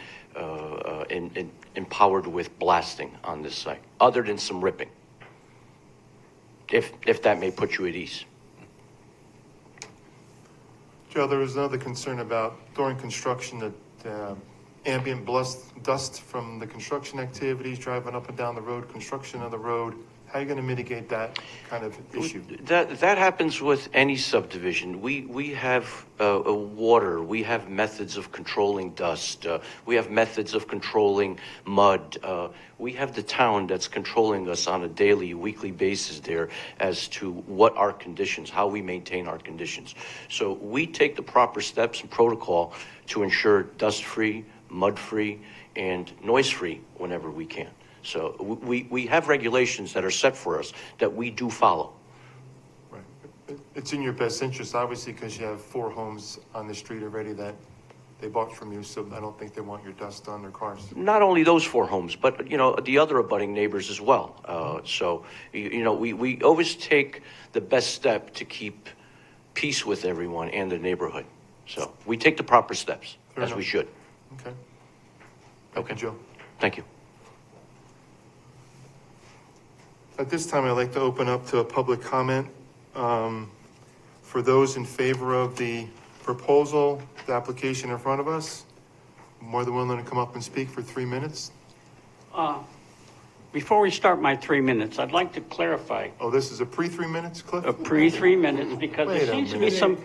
empowered with blasting on this site, other than some ripping, if that may put you at ease. Joe, there was another concern about during construction that ambient dust from the construction activities, driving up and down the road, construction of the road. How are you going to mitigate that kind of issue? That happens with any subdivision. We have water. We have methods of controlling dust. We have methods of controlling mud. We have the town that's controlling us on a daily, weekly basis there as to what our conditions, how we maintain our conditions. So we take the proper steps and protocol to ensure dust-free, mud-free, and noise-free whenever we can. So we have regulations that are set for us that we do follow. Right. It's in your best interest, obviously, because you have 4 homes on the street already that they bought from you, so I don't think they want your dust on their cars. Not only those 4 homes, but, you know, the other abutting neighbors as well. So, you know, we always take the best step to keep peace with everyone and the neighborhood. So we take the proper steps, Fair as enough. we should. Okay. Okay. Joe. Thank you. At this time, I'd like to open up to a public comment. For those in favor of the proposal, the application in front of us, more than willing to come up and speak for 3 minutes. Before we start my 3 minutes, I'd like to clarify Oh, this is a pre-3 minutes, Cliff? a pre-3 minutes because Wait there a seems to be minute. some.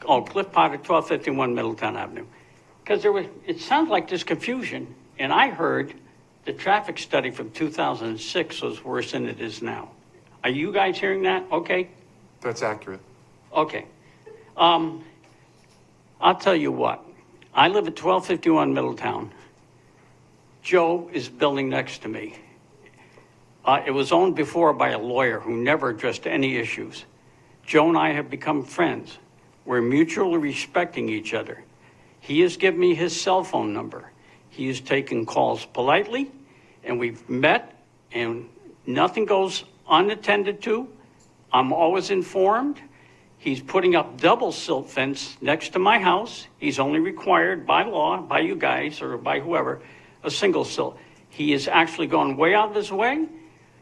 Oh, Cliff Potter, 1251 Middletown Avenue. Because it sounds like there's confusion, and I heard the traffic study from 2006 was worse than it is now. Are you guys hearing that? Okay. That's accurate. Okay. I'll tell you what. I live at 1251 Middletown. Joe is building next to me. It was owned before by a lawyer who never addressed any issues. Joe and I have become friends. We're mutually respecting each other. He has given me his cell phone number. He has taken calls politely, and we've met, and nothing goes unattended to. I'm always informed. He's putting up double silt fence next to my house. He's only required by law, by you guys or by whoever, a single silt. He is actually gone way out of his way.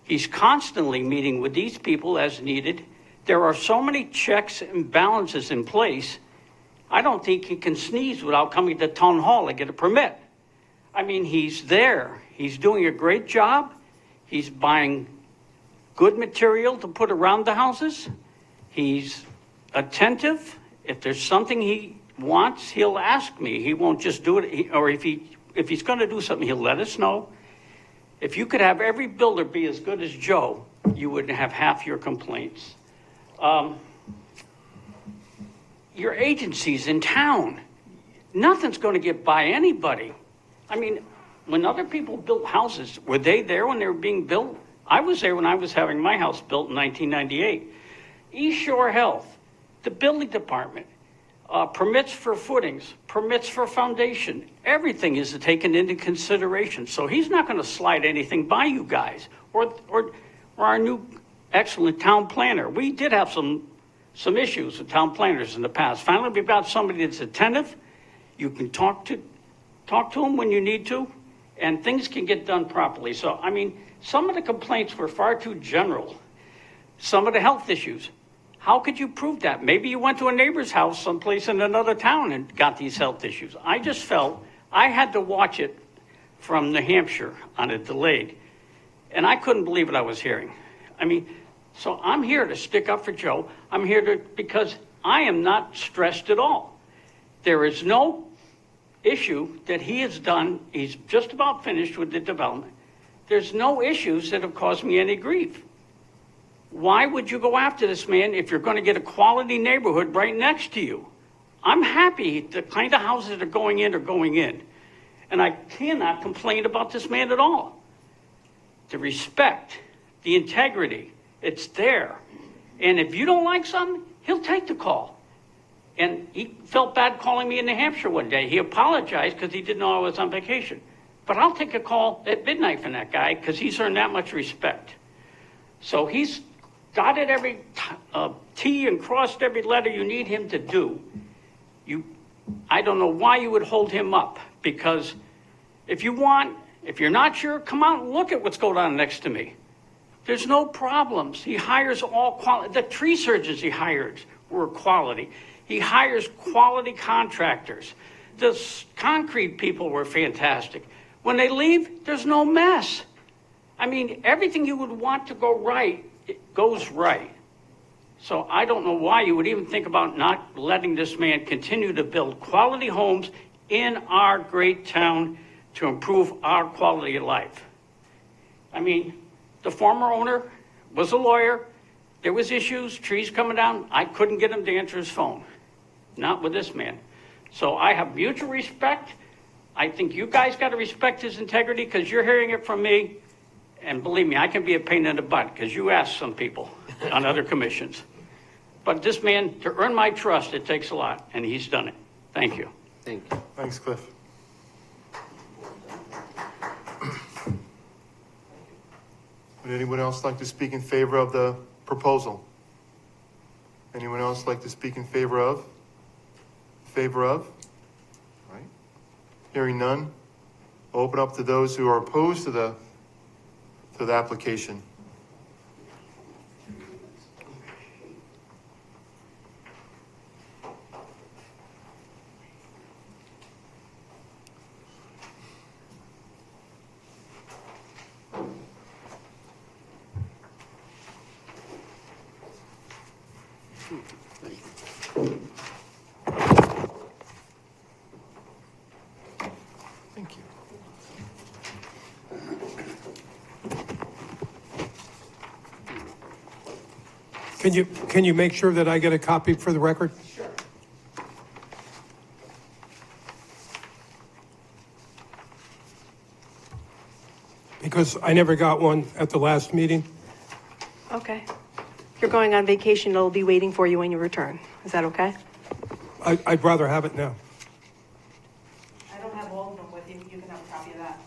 He's constantly meeting with these people as needed. There are so many checks and balances in place. I don't think he can sneeze without coming to town hall to get a permit. I mean, he's there. He's doing a great job. He's buying good material to put around the houses. He's attentive. If there's something he wants, he'll ask me. He won't just do it. Or if he's going to do something, he'll let us know. If you could have every builder be as good as Joe, you wouldn't have half your complaints. Your agencies in town, nothing's going to get by anybody. I mean, when other people built houses, were they there when they were being built? I was there when I was having my house built in 1998. East Shore Health, the building department, permits for footings, permits for foundation, everything is taken into consideration. So he's not going to slide anything by you guys or our new excellent town planner. We did have some issues with town planners in the past. Finally, we've got somebody that's attentive. You can talk to them when you need to, and things can get done properly. So, I mean, some of the complaints were far too general. Some of the health issues. How could you prove that? Maybe you went to a neighbor's house someplace in another town and got these health issues. I just felt I had to watch it from New Hampshire on a delayed, and I couldn't believe what I was hearing. I mean, So I'm here to stick up for Joe. I'm here because I am not stressed at all. There is no issue that he has done. He's just about finished with the development. There's no issues that have caused me any grief. Why would you go after this man if you're going to get a quality neighborhood right next to you? I'm happy the kind of houses that are going in are going in. And I cannot complain about this man at all. The respect, the integrity, it's there. And if you don't like something, he'll take the call. And he felt bad calling me in New Hampshire one day. He apologized because he didn't know I was on vacation. But I'll take a call at midnight from that guy because he's earned that much respect. So he's dotted every T and crossed every letter you need him to do. I don't know why you would hold him up, because if you're not sure, come out and look at what's going on next to me. There's no problems. He hires all quality. The tree surgeons he hires were quality. He hires quality contractors. The concrete people were fantastic. When they leave, there's no mess. I mean, everything you would want to go right, it goes right. So I don't know why you would even think about not letting this man continue to build quality homes in our great town to improve our quality of life. I mean, the former owner was a lawyer. There was issues, trees coming down. I couldn't get him to answer his phone. Not with this man. So I have mutual respect. I think you guys got to respect his integrity because you're hearing it from me. And believe me, I can be a pain in the butt because you ask some people on other commissions. But this man, to earn my trust, it takes a lot, and he's done it. Thank you. Thank you. Thanks, Cliff. Would anyone else like to speak in favor of the proposal? Anyone else like to speak in favor of? Favor of? All right. Hearing none, I'll open up to those who are opposed to the application. Thank you. Can you make sure that I get a copy for the record? Sure. Because I never got one at the last meeting. Okay. If you're going on vacation, it'll be waiting for you when you return. Is that okay? I'd rather have it now. I don't have all of them with you. You can have a copy of that.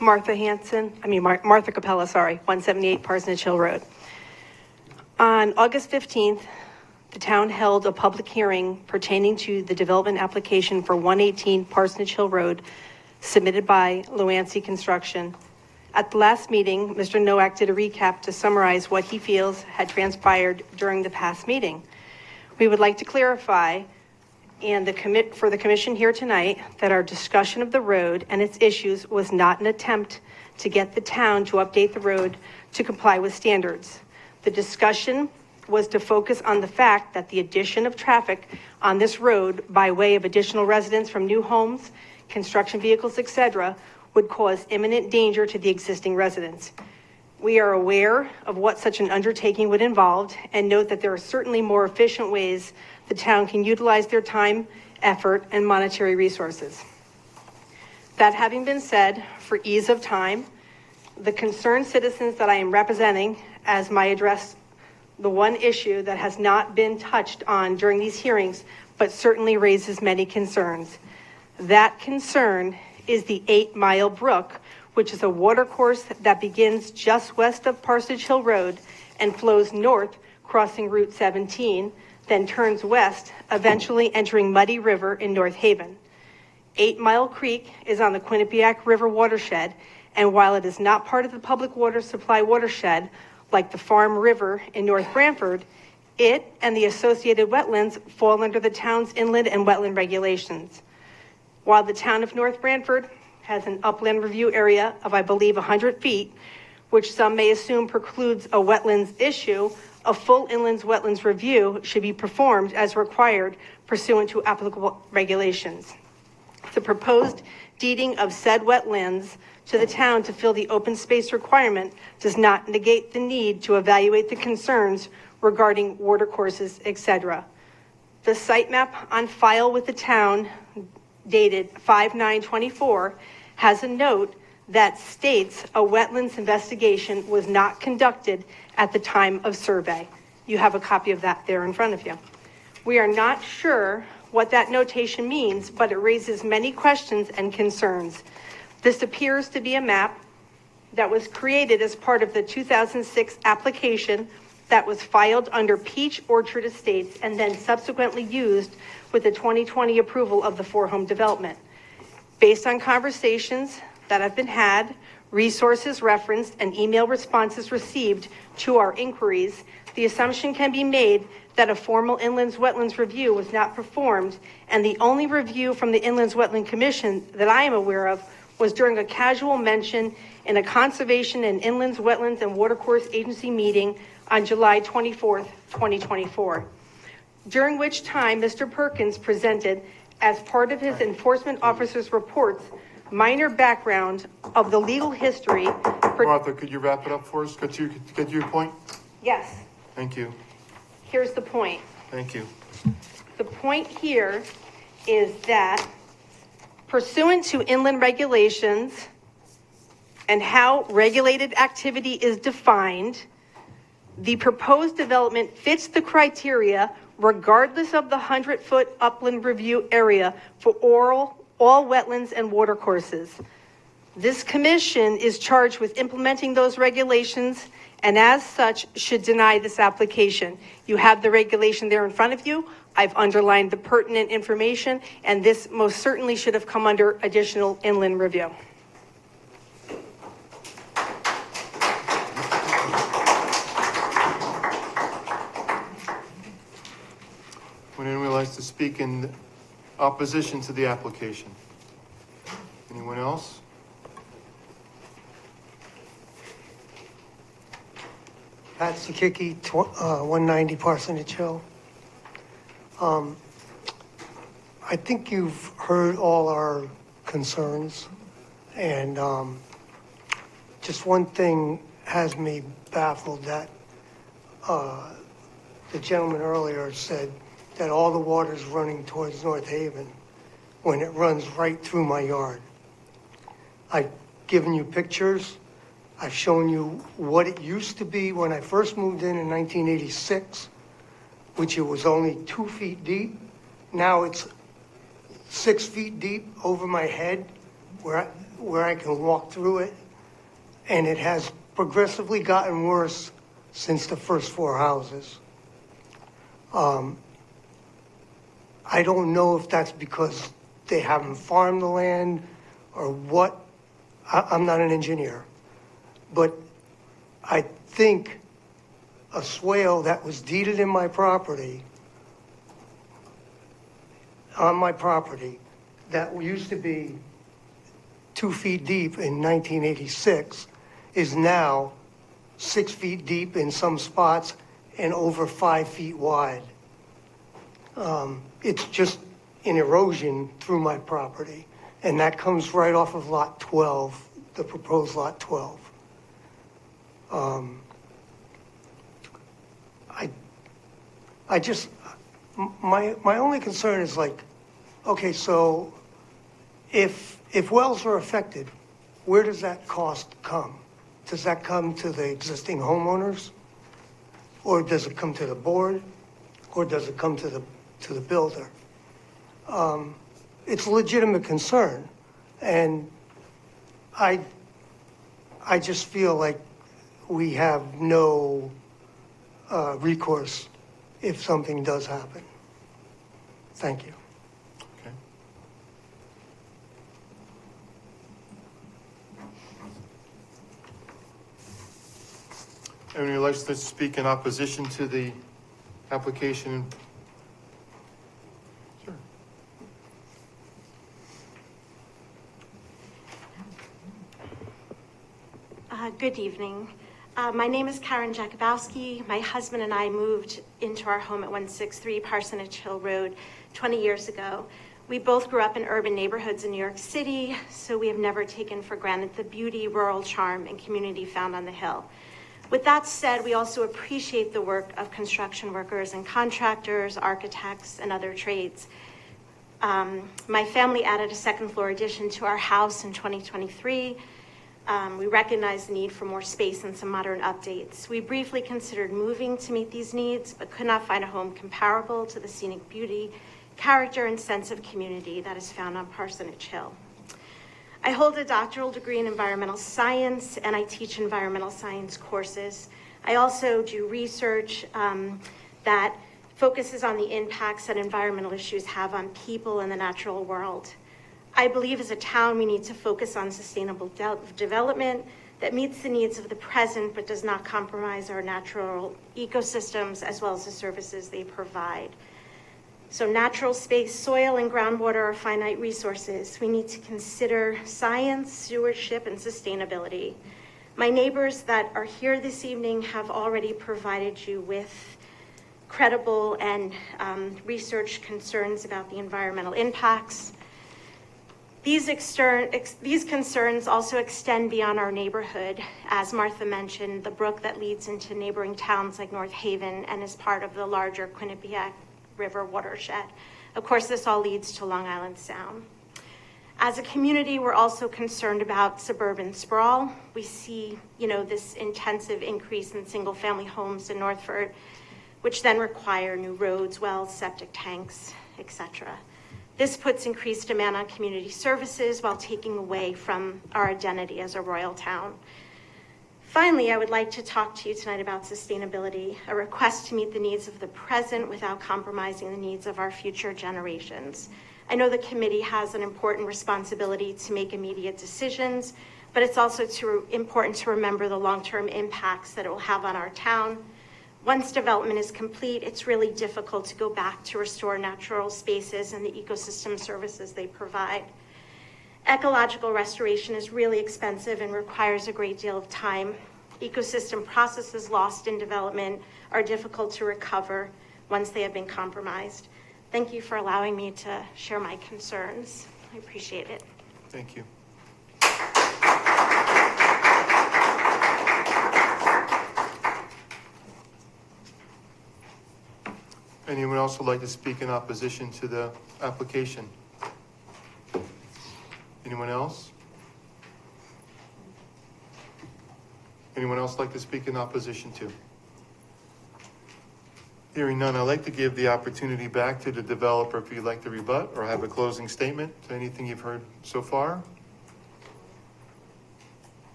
Martha Capella, 178 Parsonage Hill Road. On August 15th, the town held a public hearing pertaining to the development application for 118 Parsonage Hill Road submitted by Luancy Construction. At the last meeting, Mr. Nowak did a recap to summarize what he feels had transpired during the past meeting. We would like to clarify and for the commission here tonight that our discussion of the road and its issues was not an attempt to get the town to update the road to comply with standards. The discussion was to focus on the fact that the addition of traffic on this road by way of additional residents from new homes, construction vehicles, etc., would cause imminent danger to the existing residents. We are aware of what such an undertaking would involve and note that there are certainly more efficient ways the town can utilize their time, effort, and monetary resources. That having been said, for ease of time, the concerned citizens that I am representing as my address, the one issue that has not been touched on during these hearings, but certainly raises many concerns. That concern is the 8 Mile Brook, which is a watercourse that begins just west of Parsonage Hill Road and flows north, crossing Route 17, then turns west, eventually entering Muddy River in North Haven. 8 Mile Creek is on the Quinnipiac River watershed, and while it is not part of the public water supply watershed, like the Farm River in North Branford, it and the associated wetlands fall under the town's inland and wetland regulations. While the town of North Branford has an upland review area of, I believe, 100 feet, which some may assume precludes a wetlands issue, a full inland wetlands review should be performed as required pursuant to applicable regulations. The proposed deeding of said wetlands to the town to fill the open space requirement does not negate the need to evaluate the concerns regarding watercourses, etc. The site map on file with the town, dated 5/9/24, has a note that states a wetlands investigation was not conducted at the time of survey. You have a copy of that there in front of you. We are not sure what that notation means, but it raises many questions and concerns. This appears to be a map that was created as part of the 2006 application that was filed under Peach Orchard Estates and then subsequently used with the 2020 approval of the 4-home development. Based on conversations that have been had, resources referenced, and email responses received to our inquiries, the assumption can be made that a formal inland wetlands review was not performed, and the only review from the Inland Wetland Commission that I am aware of was during a casual mention in a Conservation and Inland Wetlands and Watercourse Agency meeting on July 24th, 2024, during which time Mr. Perkins presented, as part of his enforcement officer's reports, minor background of the legal history. Martha, could you wrap it up for us? Could you get your point? Yes. Thank you. Here's the point. Thank you. The point here is that pursuant to inland regulations and how regulated activity is defined, the proposed development fits the criteria regardless of the 100-foot upland review area for all wetlands and watercourses. This commission is charged with implementing those regulations and as such should deny this application. You have the regulation there in front of you. I've underlined the pertinent information, and this most certainly should have come under additional inland review. Would anyone like to speak in opposition to the application? Anyone else? Pat Sikicki, 190 Parsonage Hill. I think you've heard all our concerns, and just one thing has me baffled, that the gentleman earlier said that all the water's running towards North Haven when it runs right through my yard. I've given you pictures. I've shown you what it used to be when I first moved in 1986, which it was only 2 feet deep. Now it's 6 feet deep over my head where I can walk through it. And it has progressively gotten worse since the first 4 houses. I don't know if that's because they haven't farmed the land or what. I'm not an engineer. But I think a swale that was deeded in my property, on my property, that used to be 2 feet deep in 1986, is now 6 feet deep in some spots and over 5 feet wide. It's just an erosion through my property, and that comes right off of lot 12, the proposed lot 12. I just, my only concern is like, okay, so if wells are affected, where does that cost come? Does that come to the existing homeowners? Or does it come to the board? Or does it come to the builder? It's a legitimate concern. And I just feel like we have no recourse if something does happen. Thank you. Okay. Anyone who likes to speak in opposition to the application? Sure. Good evening. My name is Karen Jakubowski. My husband and I moved into our home at 163 Parsonage Hill Road 20 years ago. We both grew up in urban neighborhoods in New York City, so we have never taken for granted the beauty, rural charm, and community found on the hill. With that said, we also appreciate the work of construction workers and contractors, architects, and other trades. My family added a second floor addition to our house in 2023. We recognize the need for more space and some modern updates. We briefly considered moving to meet these needs, but could not find a home comparable to the scenic beauty, character, and sense of community that is found on Parsonage Hill. I hold a doctoral degree in environmental science, and I teach environmental science courses. I also do research that focuses on the impacts that environmental issues have on people and the natural world. I believe as a town, we need to focus on sustainable development that meets the needs of the present, but does not compromise our natural ecosystems as well as the services they provide. So natural space, soil, and groundwater are finite resources. We need to consider science, stewardship, and sustainability. My neighbors that are here this evening have already provided you with credible and research concerns about the environmental impacts. These concerns also extend beyond our neighborhood. As Martha mentioned, the brook that leads into neighboring towns like North Haven and is part of the larger Quinnipiac River watershed. Of course, this all leads to Long Island Sound. As a community, we're also concerned about suburban sprawl. We see, this intensive increase in single-family homes in Northford, which then require new roads, wells, septic tanks, etc. This puts increased demand on community services while taking away from our identity as a royal town. Finally, I would like to talk to you tonight about sustainability, a request to meet the needs of the present without compromising the needs of our future generations. I know the committee has an important responsibility to make immediate decisions, but it's also important to remember the long-term impacts that it will have on our town. Once development is complete, it's really difficult to go back to restore natural spaces and the ecosystem services they provide. Ecological restoration is really expensive and requires a great deal of time. Ecosystem processes lost in development are difficult to recover once they have been compromised. Thank you for allowing me to share my concerns. I appreciate it. Thank you. Anyone else would like to speak in opposition to the application? Anyone else? Anyone else like to speak in opposition to? Hearing none, I'd like to give the opportunity back to the developer if you'd like to rebut or have a closing statement to anything you've heard so far.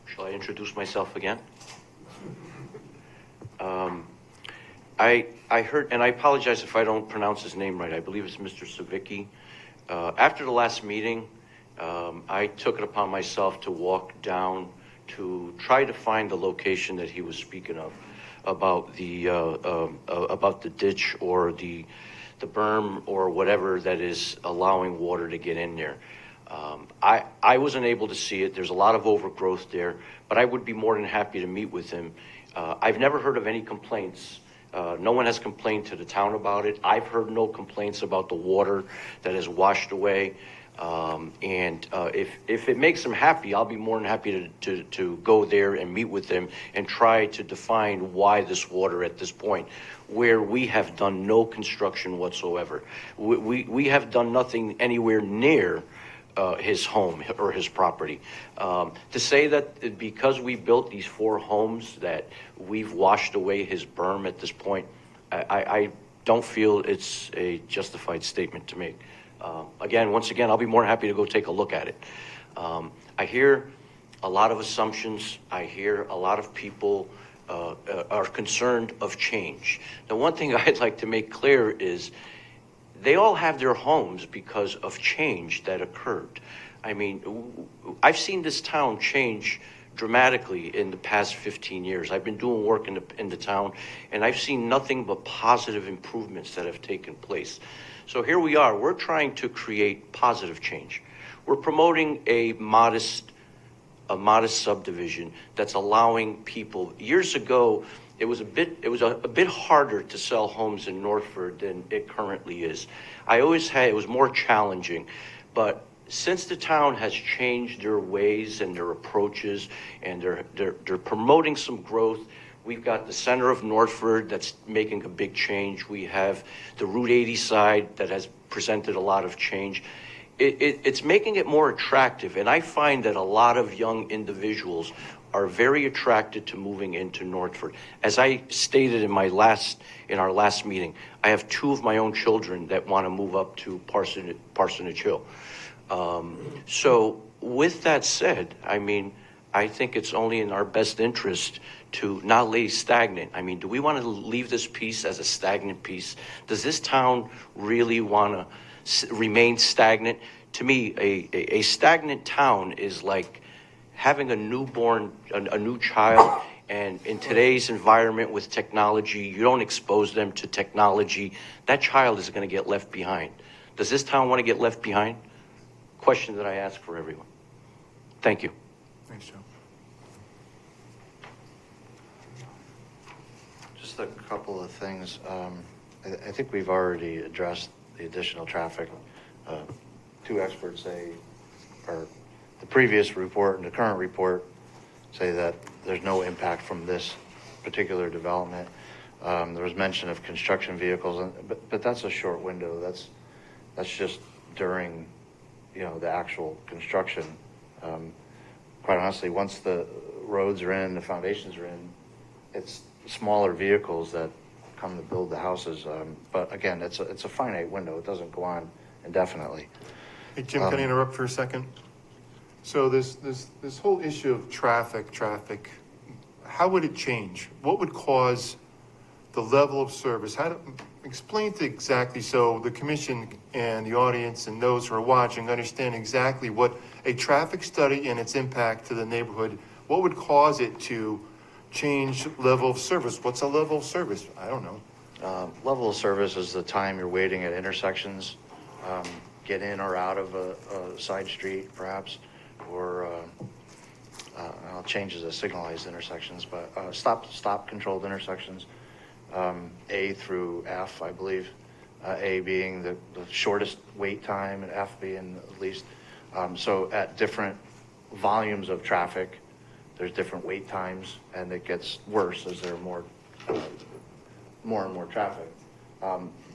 Shall I introduce myself again? I heard, and I apologize if I don't pronounce his name right. I believe it's Mr. Savicki. After the last meeting, I took it upon myself to walk down to try to find the location that he was speaking of, about the ditch or the berm or whatever that is allowing water to get in there. I wasn't able to see it. There's a lot of overgrowth there, but I would be more than happy to meet with him. I've never heard of any complaints. No one has complained to the town about it. I've heard no complaints about the water that is washed away. If it makes him happy, I'll be more than happy to go there and meet with him and try to define why this water at this point, where we have done no construction whatsoever. We have done nothing anywhere near his home or his property. To say that because we built these 4 homes that we've washed away his berm at this point, I don't feel it's a justified statement to make. Once again, I'll be more happy to go take a look at it. I hear a lot of assumptions. I hear a lot of people are concerned of change. The one thing I'd like to make clear is they all have their homes because of change that occurred. I mean, I've seen this town change dramatically in the past 15 years. I've been doing work in the town, and I've seen nothing but positive improvements that have taken place. So here we are. We're trying to create positive change. We're promoting a modest subdivision that's allowing people. Years ago, it was a bit harder to sell homes in Northford than it currently is. It was more challenging, but since the town has changed their ways and their approaches, and they're promoting some growth. We've got the center of Northford that's making a big change. We have the Route 80 side that has presented a lot of change. It's making it more attractive, and I find that a lot of young individuals are very attracted to moving into Northford. As I stated in our last meeting, I have 2 of my own children that want to move up to Parsonage Hill. So with that said, I mean, I think it's only in our best interest to not lay stagnant. I mean, do we want to leave this piece as a stagnant piece? Does this town really want to remain stagnant? To me, a stagnant town is like having a newborn, a new child, and in today's environment with technology, you don't expose them to technology, that child is going to get left behind. Does this town want to get left behind? Question that I ask for everyone. Thank you. Thanks, Joe. Just a couple of things. I think we've already addressed the additional traffic. 2 experts say, or the previous report and the current report say that there's no impact from this particular development. There was mention of construction vehicles, but that's a short window. That's just during, the actual construction. Quite honestly, once the roads are in, the foundations are in, it's smaller vehicles that come to build the houses. But again, it's a finite window. It doesn't go on indefinitely. Hey, Jim, can I interrupt for a second? So this whole issue of traffic, how would it change? What would cause the level of service? Explain to exactly so the commission and the audience and those who are watching understand exactly what a traffic study and its impact to the neighborhood, what would cause it to change level of service? What's a level of service? I don't know. Level of service is the time you're waiting at intersections, get in or out of a side street perhaps, or changes of signalized intersections, but stop controlled intersections. A through F, I believe. A being the shortest wait time and F being the least. So at different volumes of traffic, there's different wait times, and it gets worse as there are more and more traffic.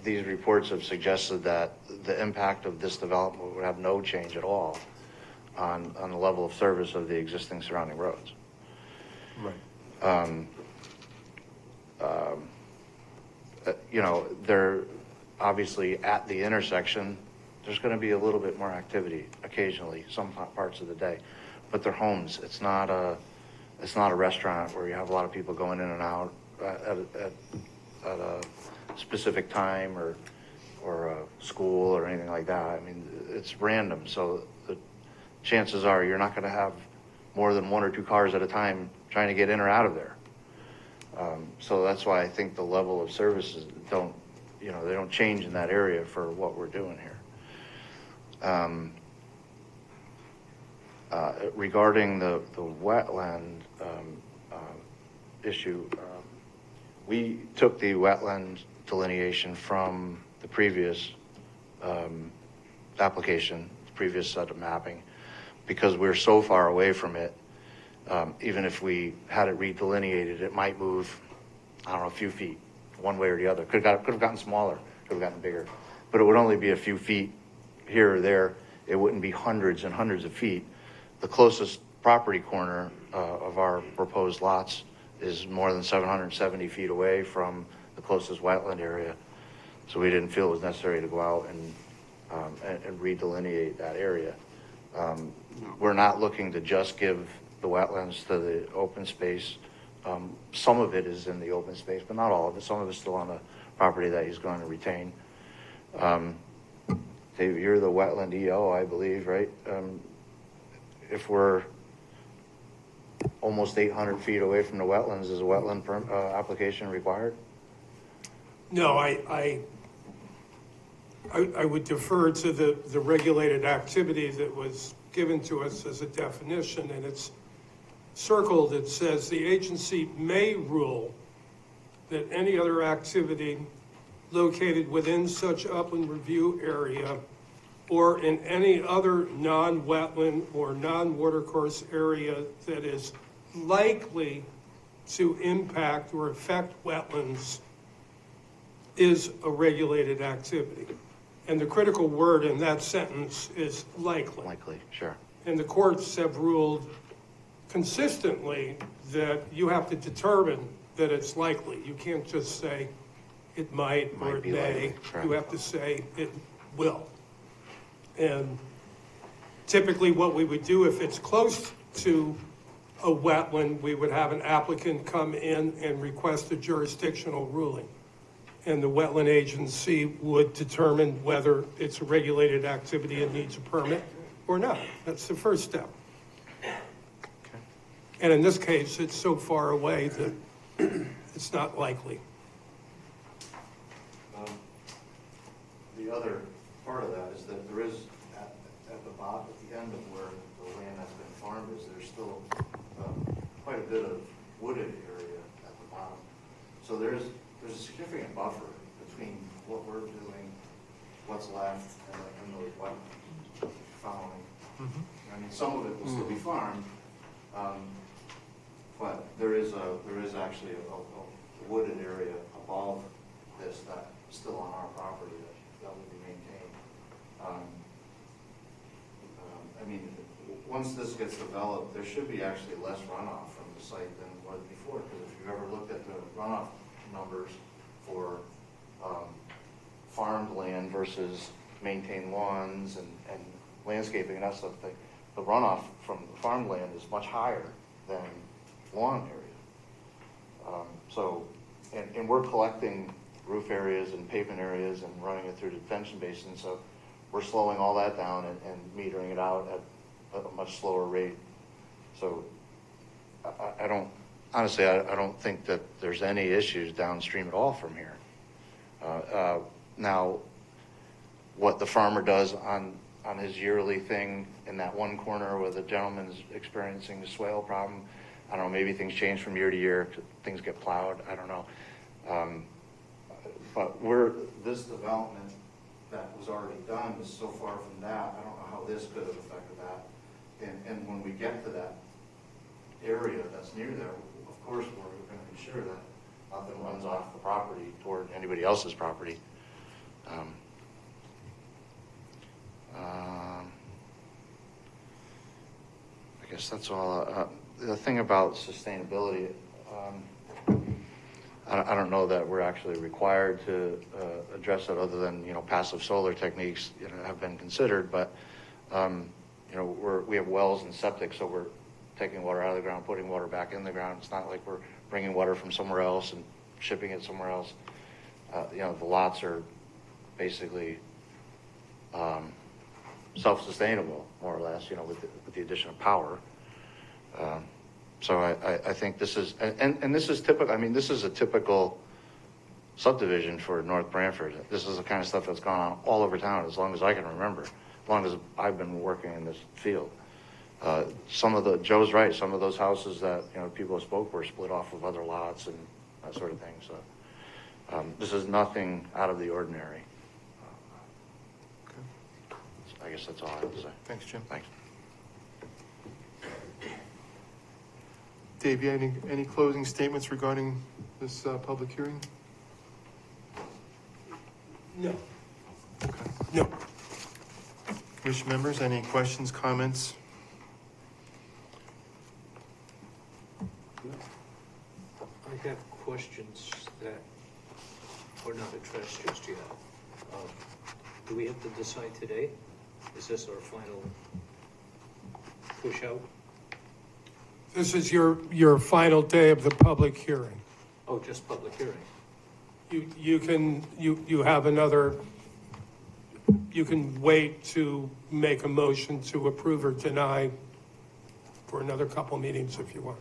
These reports have suggested that the impact of this development would have no change at all on the level of service of the existing surrounding roads. Right. They're obviously at the intersection, there's going to be a little bit more activity occasionally, some parts of the day, but they're homes. It's not a restaurant where you have a lot of people going in and out at a specific time or a school or anything like that. I mean, it's random. So the chances are you're not going to have more than 1 or 2 cars at a time trying to get in or out of there. So that's why I think the level of services they don't change in that area for what we're doing here. Regarding the wetland issue, we took the wetland delineation from the previous application, the previous set of mapping, because we're so far away from it. Even if we had it redelineated, it might move, I don't know, a few feet, one way or the other. Could have gotten smaller, could have gotten bigger, but it would only be a few feet here or there. It wouldn't be hundreds and hundreds of feet. The closest property corner of our proposed lots is more than 770 feet away from the closest wetland area. So we didn't feel it was necessary to go out and redelineate that area. We're not looking to just give the wetlands to the open space Some of it is in the open space, but not all of it. Some of it's still on the property that he's going to retain. Dave, you're the wetland EO, I believe, right? If we're almost 800 feet away from the wetlands, is a wetland application required? No, I would defer to the regulated activity that was given to us as a definition, and it's circled. It says the agency may rule that any other activity located within such upland review area or in any other non-wetland or non-watercourse area that is likely to impact or affect wetlands is a regulated activity. And the critical word in that sentence is likely. Likely, sure. And the courts have ruled consistently that you have to determine that it's likely. You can't just say it might or it may. You have to say it will. And typically what we would do if it's close to a wetland, we would have an applicant come in and request a jurisdictional ruling. And the wetland agency would determine whether it's a regulated activity and needs a permit or not. That's the first step. And in this case, it's so far away that it's not likely. The other part of that is that there is, at the bottom, at the end of where the land that's been farmed is, there's still quite a bit of wooded area at the bottom. So there's a significant buffer between what we're doing, what's left, and those wetlands following. I mean, some of it will still be farmed, but there is actually a wooded area above this that's still on our property that will be maintained. I mean, once this gets developed, there should be actually less runoff from the site than was before, because if you've ever looked at the runoff numbers for farmed land versus maintained lawns and landscaping and that sort of thing, the runoff from the farmed land is much higher than lawn area. And we're collecting roof areas and pavement areas and running it through the detention basin, so we're slowing all that down and metering it out at a much slower rate. So I don't, honestly, I don't think that there's any issues downstream at all from here. Now, what the farmer does on his yearly thing in that one corner where the gentleman's experiencing the swale problem, I don't know, maybe things change from year to year, things get plowed, I don't know. But this development that was already done is so far from that, I don't know how this could have affected that. And when we get to that area that's near there, of course, we're going to be sure that nothing runs off the property toward anybody else's property. I guess that's all. The thing about sustainability, I don't know that we're actually required to address that, other than, passive solar techniques, have been considered, but we have wells and septic, so we're taking water out of the ground, putting water back in the ground. It's not like we're bringing water from somewhere else and shipping it somewhere else. The lots are basically self-sustainable, more or less, with the addition of power. So I think this is, and this is typical. I mean, this is a typical subdivision for North Branford. This is the kind of stuff that's gone on all over town as long as I can remember, as long as I've been working in this field. Joe's right, some of those houses that, people spoke were split off of other lots and that sort of thing. So this is nothing out of the ordinary. I guess that's all I have to say. Thanks, Jim. Thanks. Dave, you have any closing statements regarding this public hearing? No. Okay. No. Commission members, any questions, comments? I have questions that are not addressed just yet. Do we have to decide today? Is this our final push out? This is your final day of the public hearing. Oh, just public hearing. You have another, you can wait to make a motion to approve or deny for another couple meetings if you want.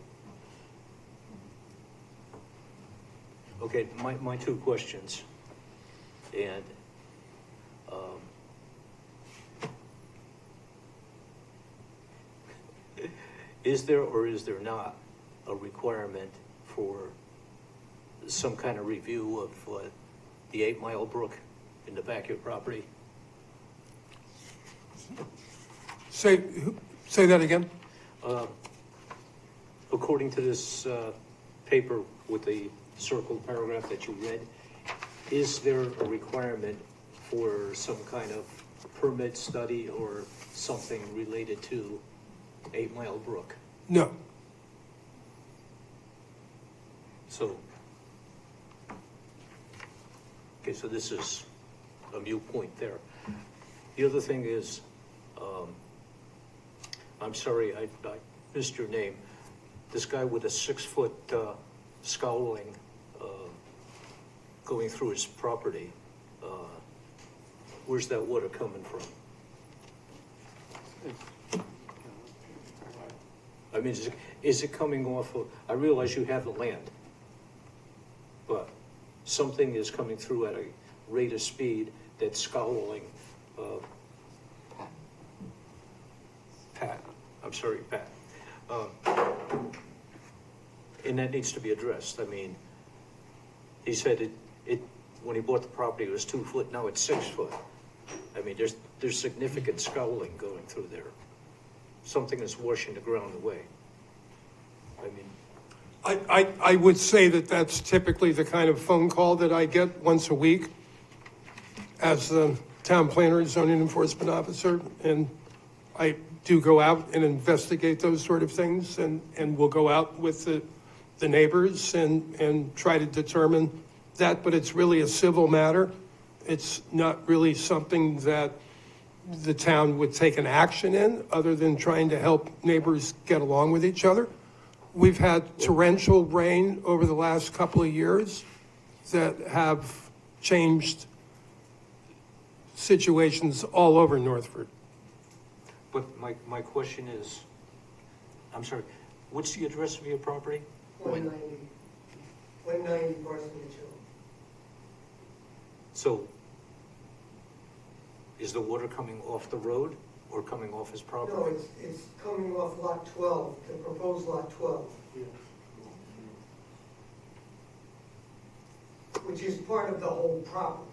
Okay, my two questions. And is there or is there not a requirement for some kind of review of the 8 Mile Brook in the back of your property? Say that again? According to this paper with the circled paragraph that you read, is there a requirement for some kind of permit study or something related to 8 Mile Brook? No. So, okay, so this is a moot point there. The other thing is, I'm sorry, I missed your name. This guy with a 6-foot scowling going through his property, where's that water coming from? I mean, is it coming off of, I realize you have the land, but something is coming through at a rate of speed that's scowling. Pat, I'm sorry, Pat. And that needs to be addressed. I mean, he said it when he bought the property, it was 2 foot, now it's 6 foot. I mean, there's significant scowling going through there. Something is washing the ground away. I mean, I would say that that's typically the kind of phone call that I get once a week as the town planner and zoning enforcement officer, and I do go out and investigate those sort of things, and we'll go out with the neighbors and try to determine that, but it's really a civil matter. It's not really something that the town would take an action in, other than trying to help neighbors get along with each other. We've had torrential rain over the last couple of years that have changed situations all over Northford. but my question is, I'm sorry, what's the address of your property? 190 Parsonage Hill. So, is the water coming off the road or coming off his property? No, it's coming off lot 12, the proposed lot 12. Which is part of the whole property.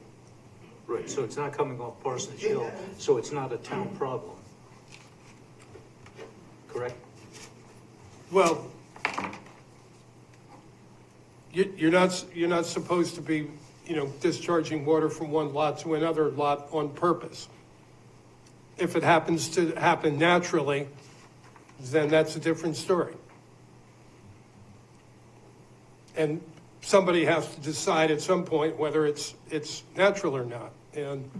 Right, so it's not coming off Parsonage Hill, so it's not a town problem. Correct? Well, you're not supposed to be, discharging water from one lot to another lot on purpose. If it happens to happen naturally, then that's a different story. And somebody has to decide at some point whether it's natural or not. And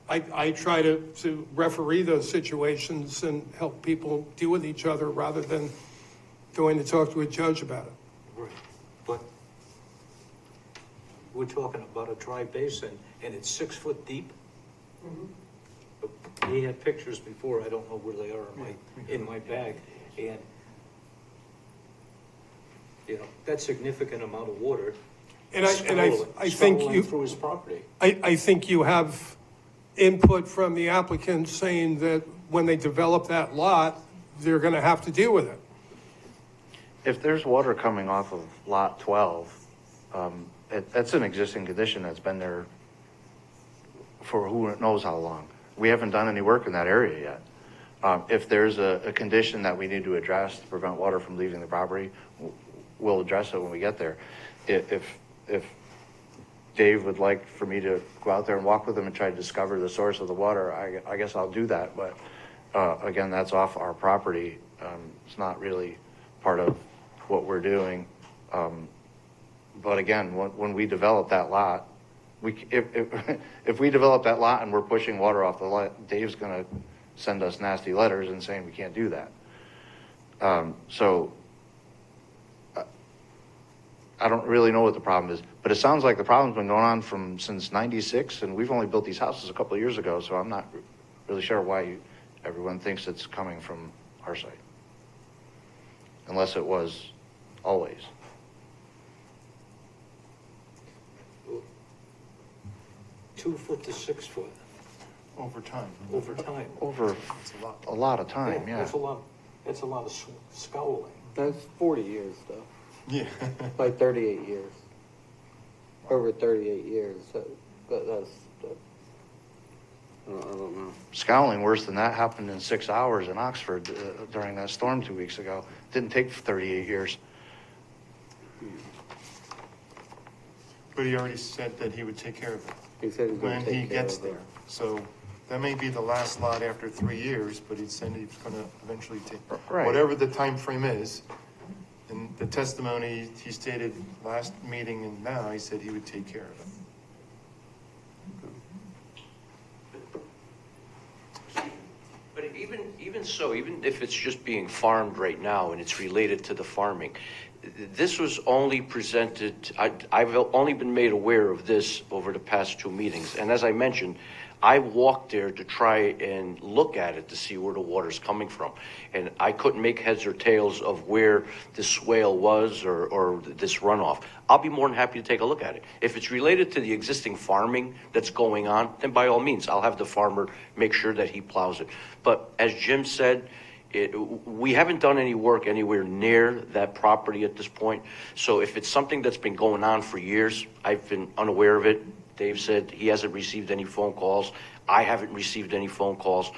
I try to referee those situations and help people deal with each other rather than going to talk to a judge about it. Right, but we're talking about a dry basin and it's 6 foot deep? Mm-hmm. He had pictures before, I don't know where they are in my bag, and that's significant amount of water. And I think scrolling through his property. I think you have input from the applicant saying that when they develop that lot, they're going to have to deal with it. If there's water coming off of lot 12, that's an existing condition that's been there for who knows how long. We haven't done any work in that area yet. If there's a condition that we need to address to prevent water from leaving the property, we'll address it when we get there. If Dave would like for me to go out there and walk with him and try to discover the source of the water, I guess I'll do that. But again, that's off our property. It's not really part of what we're doing. But again, when we develop that lot, if we develop that lot and we're pushing water off the lot, Dave's going to send us nasty letters and saying we can't do that. So I don't really know what the problem is, but it sounds like the problem's been going on since '96, and we've only built these houses a couple of years ago, so I'm not really sure why everyone thinks it's coming from our site, unless it was always. 2 foot to 6 foot Over time. over time. Over a lot of time, yeah. That's a lot of scowling. That's 40 years, though. Yeah. Like 38 years. Over 38 years, so, but I don't know. Scowling worse than that happened in 6 hours in Oxford during that storm 2 weeks ago. Didn't take 38 years. But he already said that he would take care of it He said he's gonna when take he care gets of it. there. So that may be the last lot after 3 years, but he said he's gonna eventually take, Right. whatever the time frame is. And the testimony he stated last meeting and now, he said he would take care of it. But even so, even if it's just being farmed right now and it's related to the farming, this was only presented, I've only been made aware of this over the past 2 meetings. And as I mentioned, I walked there to try and look at it to see where the water's coming from. And I couldn't make heads or tails of where the swale was or this runoff. I'll be more than happy to take a look at it. If it's related to the existing farming that's going on, then by all means, I'll have the farmer make sure that he plows it. But as Jim said, we haven't done any work anywhere near that property at this point. So if it's something that's been going on for years, I've been unaware of it. Dave said he hasn't received any phone calls. I haven't received any phone calls.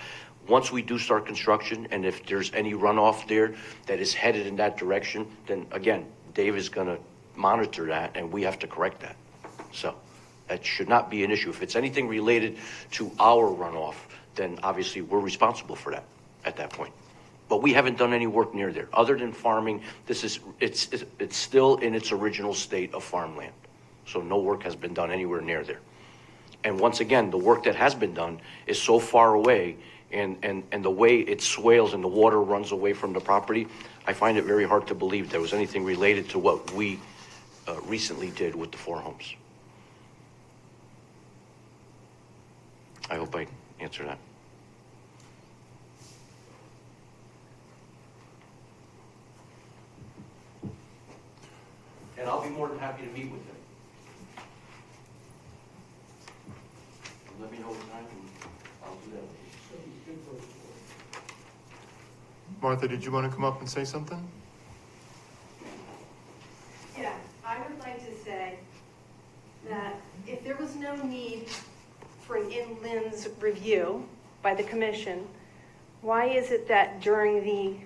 Once we do start construction, and if there's any runoff there that is headed in that direction, then again, Dave is gonna monitor that and we have to correct that. So that should not be an issue. If it's anything related to our runoff, then obviously we're responsible for that at that point. But we haven't done any work near there. Other than farming, it's still in its original state of farmland. So no work has been done anywhere near there. And once again, the work that has been done is so far away, and the way it swales and the water runs away from the property, I find it very hard to believe there was anything related to what we recently did with the 4 homes. I hope I answered that. And I'll be more than happy to meet with him. Let me know what time and I'll do that. Martha, did you want to come up and say something? Yeah, I would like to say that if there was no need for an inlands review by the commission, why is it that during the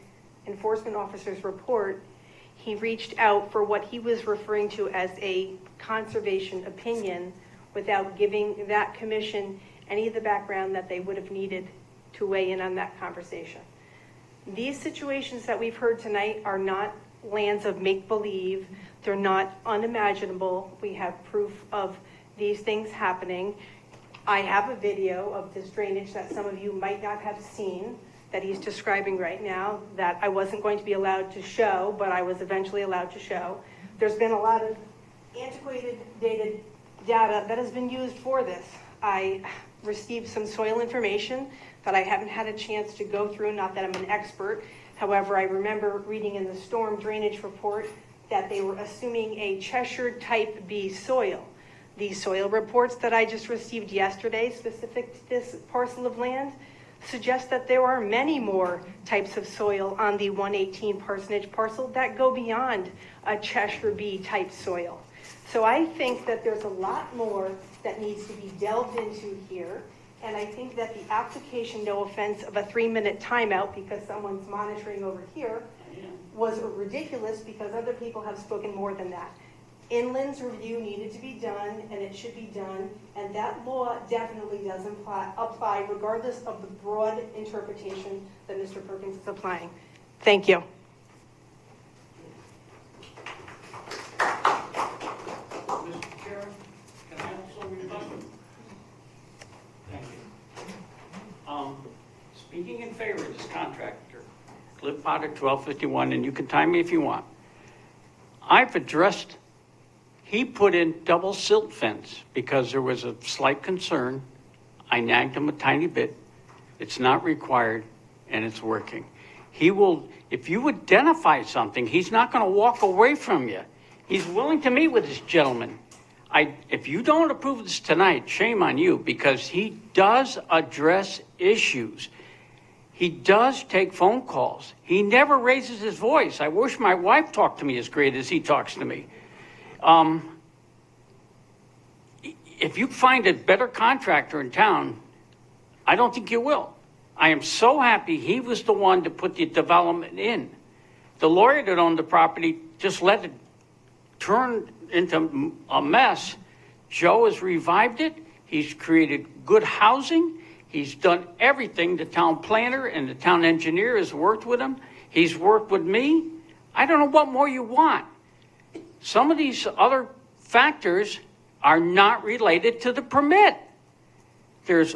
enforcement officer's report, he reached out for what he was referring to as a conservation opinion without giving that commission any of the background that they would have needed to weigh in on that conversation? These situations that we've heard tonight are not lands of make-believe. They're not unimaginable. We have proof of these things happening. I have a video of this drainage that some of you might not have seen that he's describing right now that I wasn't going to be allowed to show, but I was eventually allowed to show. There's been a lot of antiquated, dated data that has been used for this. I received some soil information that I haven't had a chance to go through, not that I'm an expert. However, I remember reading in the storm drainage report that they were assuming a Cheshire type B soil. The soil reports that I just received yesterday, specific to this parcel of land, suggest that there are many more types of soil on the 118 parsonage parcel that go beyond a Cheshire B type soil. So I think that there's a lot more that needs to be delved into here. And I think that the application, no offense, of a 3-minute timeout because someone's monitoring over here was ridiculous because other people have spoken more than that. Inland's review needed to be done, and it should be done, and that law definitely does apply regardless of the broad interpretation that Mr. Perkins is applying. Thank you. Mr. Chair, can I also rebut? Thank you. Speaking in favor of this contractor, live part of 1251, and you can time me if you want. I've addressed, he put in double silt fence because there was a slight concern. I nagged him a tiny bit. It's not required, and it's working. He will, if you identify something, he's not going to walk away from you. He's willing to meet with this gentleman. If you don't approve this tonight, shame on you, because he does address issues. He does take phone calls. He never raises his voice. I wish my wife talked to me as great as he talks to me. If you find a better contractor in town, I don't think you will. I am so happy he was the one to put the development in. The lawyer that owned the property just let it turn into a mess. Joe has revived it. He's created good housing. He's done everything. The town planner and the town engineer has worked with him. He's worked with me. I don't know what more you want. Some of these other factors are not related to the permit. There's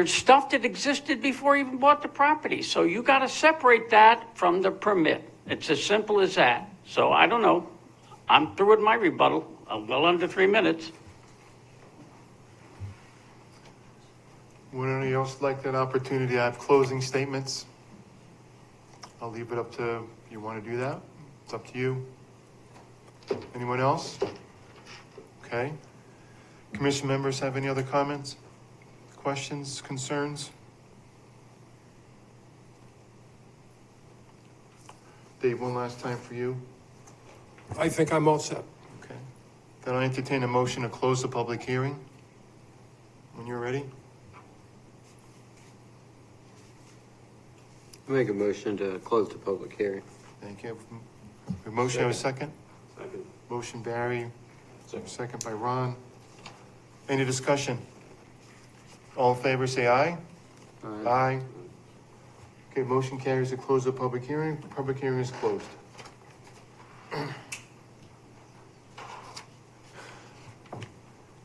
stuff that existed before he even bought the property. So you got to separate that from the permit. It's as simple as that. So I don't know. I'm through with my rebuttal. I'm well under 3 minutes. Would anybody else like that opportunity to have closing statements? I'll leave it up to, if you want to do that. It's up to you. Anyone else? Okay. Commission members have any other comments, questions, concerns? Dave, one last time for you. I think I'm all set. Okay. Then I entertain a motion to close the public hearing. When you're ready. Make a motion to close the public hearing. Thank you. A motion, have a second? Second. Motion Barry, second by Ron. Any discussion? All in favor, say aye. Aye. Aye. Okay, motion carries to close the public hearing. Public hearing is closed.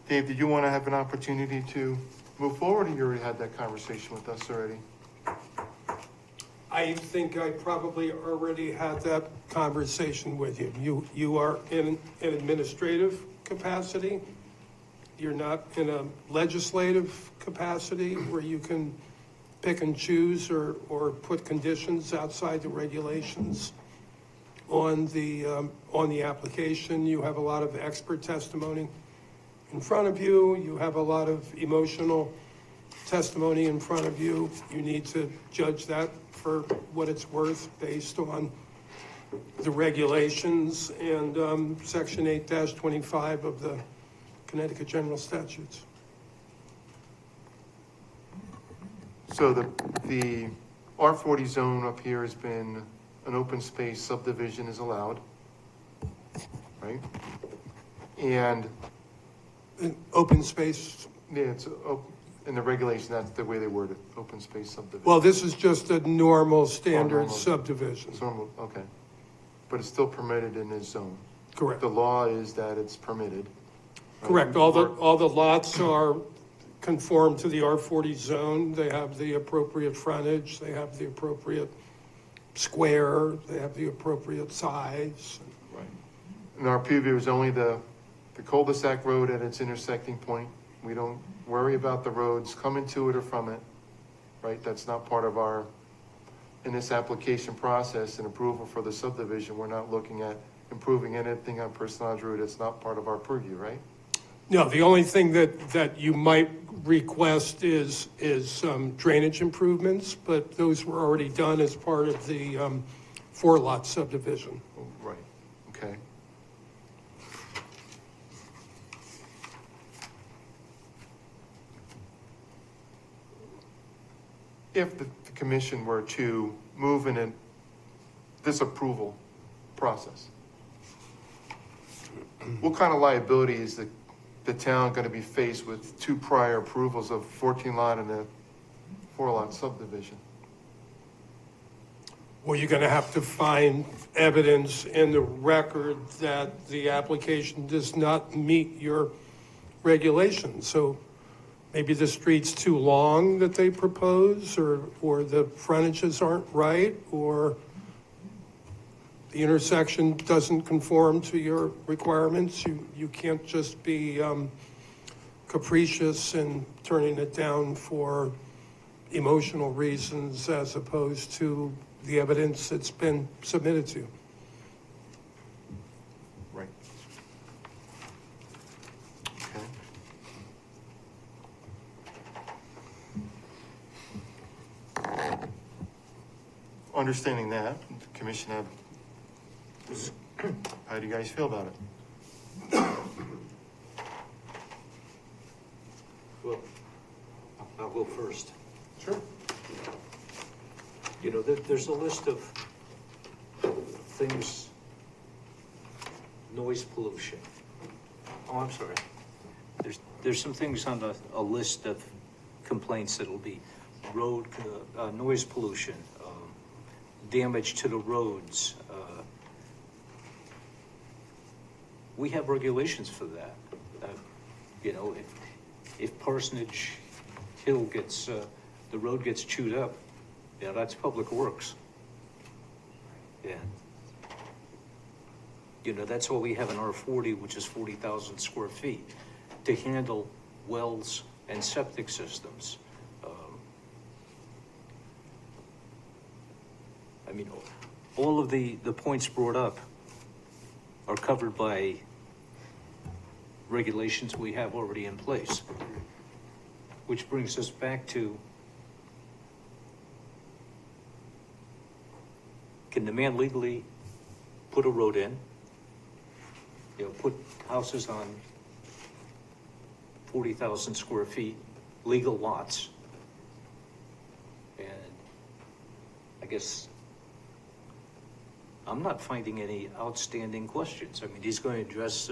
Dave, did you want to have an opportunity to move forward, or you already had that conversation with us already? I think I probably already had that conversation with you. You are in an administrative capacity. You're not in a legislative capacity where you can pick and choose or put conditions outside the regulations on the application. You have a lot of expert testimony in front of you. You have a lot of emotional testimony in front of you. You need to judge that for what it's worth based on the regulations and Section 8-25 of the Connecticut General Statutes. So the R40 zone up here has been an open space subdivision is allowed, right? And An open space. yeah, it's in the regulation, that's the way they word it, open space subdivision. Well, this is just a normal standard normal. subdivision. It's normal, okay. But it's still permitted in this zone. Correct. The law is that it's permitted. right? Correct. All the lots are conform to the R40 zone. They have the appropriate frontage. They have the appropriate square. They have the appropriate size. Right. And our preview is only the cul-de-sac road at its intersecting point. We don't worry about the roads coming to it or from it, right? That's not part of our, in this application process and approval for the subdivision, we're not looking at improving anything on Personage Road. It's not part of our purview, right? No, the only thing that you might request is drainage improvements, but those were already done as part of the 4-lot subdivision. Right, okay. If the commission were to move in this approval process, what kind of liability is the town going to be faced with 2 prior approvals of 14-lot and a 4-lot subdivision? Well, you're going to have to find evidence in the record that the application does not meet your regulations. So maybe the street's too long that they propose, or the frontages aren't right, or the intersection doesn't conform to your requirements. You can't just be capricious in turning it down for emotional reasons as opposed to the evidence that's been submitted to you. Right. Okay. Understanding that, the commission have, how do you guys feel about it? Well, I'll go first. Sure. You know, there's a list of things, noise pollution. Oh, I'm sorry. There's some things on a list of complaints that'll be road, noise pollution, damage to the roads. We have regulations for that. You know, if Parsonage Hill gets, the road gets chewed up, yeah, that's public works. Yeah. You know, that's what we have in R40, which is 40,000 square feet, to handle wells and septic systems. I mean, all of the points brought up are covered by regulations we have already in place. Which brings us back to, can the man legally put a road in, you know, put houses on 40,000 square feet, legal lots? And I guess I'm not finding any outstanding questions. I mean, he's going to address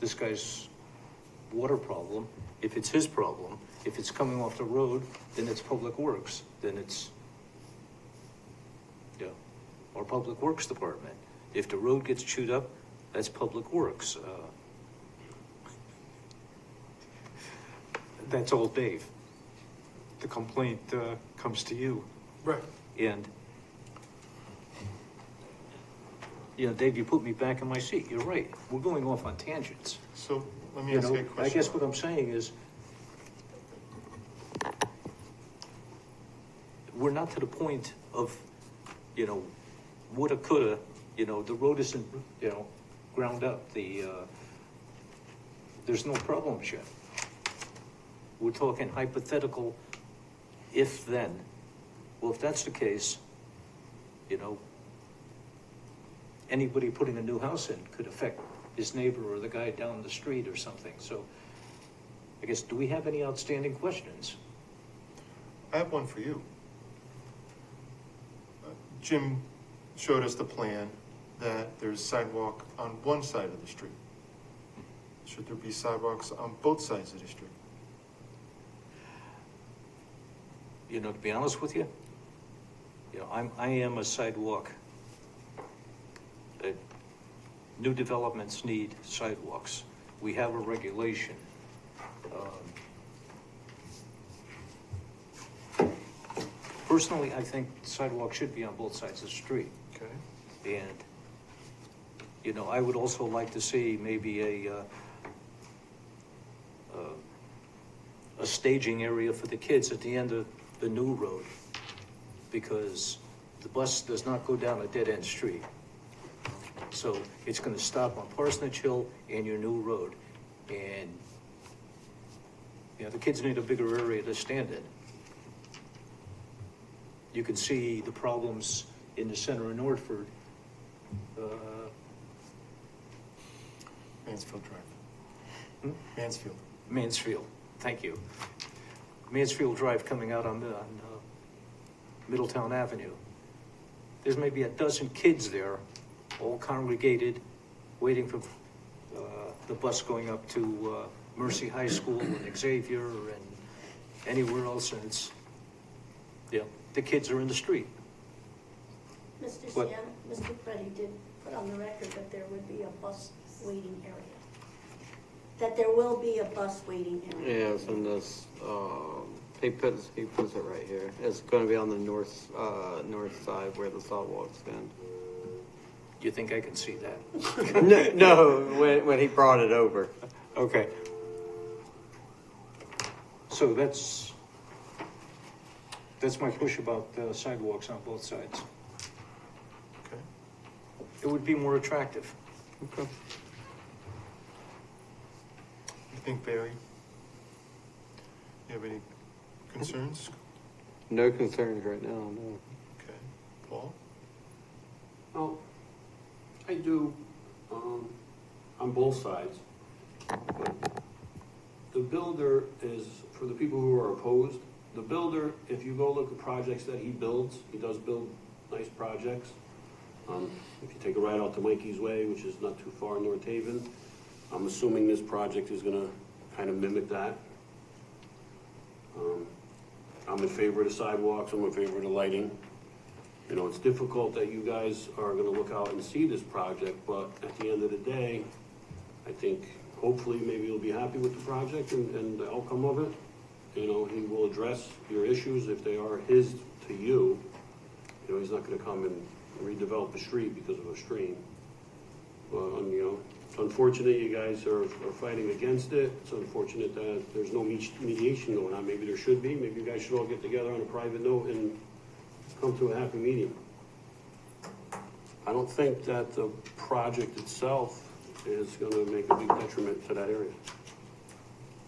this guy's water problem. If it's his problem, if it's coming off the road, then it's public works. Then it's, yeah, our public works department. If the road gets chewed up, that's public works. That's all Dave. The complaint comes to you. Right. And, you know, Dave, you put me back in my seat. You're right. We're going off on tangents. So let me You ask you a know, question. I guess what I'm saying is, we're not to the point of, you know, woulda, coulda, you know, the road isn't, you know, ground up. There's no problems yet. We're talking hypothetical if then. Well, if that's the case, you know, anybody putting a new house in could affect his neighbor or the guy down the street or something. So I guess, do we have any outstanding questions? I have one for you. Jim showed us the plan that there's sidewalk on one side of the street. Should there be sidewalks on both sides of the street? You know, to be honest with you, I am a sidewalk. New developments need sidewalks. We have a regulation. Personally, I think sidewalks should be on both sides of the street. Okay. And, you know, I would also like to see maybe a staging area for the kids at the end of the new road, because the bus does not go down a dead-end street. So it's going to stop on Parsonage Hill and your new road. And, you know, the kids need a bigger area to stand in. You can see the problems in the center of Northford. Mansfield Drive. Mansfield. Mansfield, thank you. Mansfield Drive coming out on Middletown Avenue. There's maybe a dozen kids there, all congregated, waiting for the bus going up to Mercy High School and Xavier and anywhere else, and it's, yeah, the kids are in the street. Mr. What? Sienna, Mr. Preddy did put on the record that there would be a bus waiting area. that there will be a bus waiting area. Yeah, it's in this, he puts it right here. It's gonna be on the north side where the sidewalks end. You think I can see that? No, when he brought it over. Okay. So that's my push about sidewalks on both sides. Okay. It would be more attractive. Okay. You think, Barry? You have any concerns? No concerns right now, no. Okay. Paul? Well, I do, on both sides. The builder is, for the people who are opposed, the builder, if you go look at projects that he builds, he does build nice projects. If you take a ride out to Mikey's Way, which is not too far in North Haven, I'm assuming this project is gonna kind of mimic that. I'm in favor of the sidewalks, I'm in favor of the lighting. You know, it's difficult that you guys are gonna look out and see this project, but at the end of the day, I think hopefully maybe you'll be happy with the project and the outcome of it. You know, he will address your issues if they are his to you. You know, he's not gonna come and redevelop the street because of a stream. But, you know, it's unfortunate you guys are fighting against it. It's unfortunate that there's no mediation going on. Maybe there should be. Maybe you guys should all get together on a private note and come to a happy medium. I don't think that the project itself is gonna make a big detriment to that area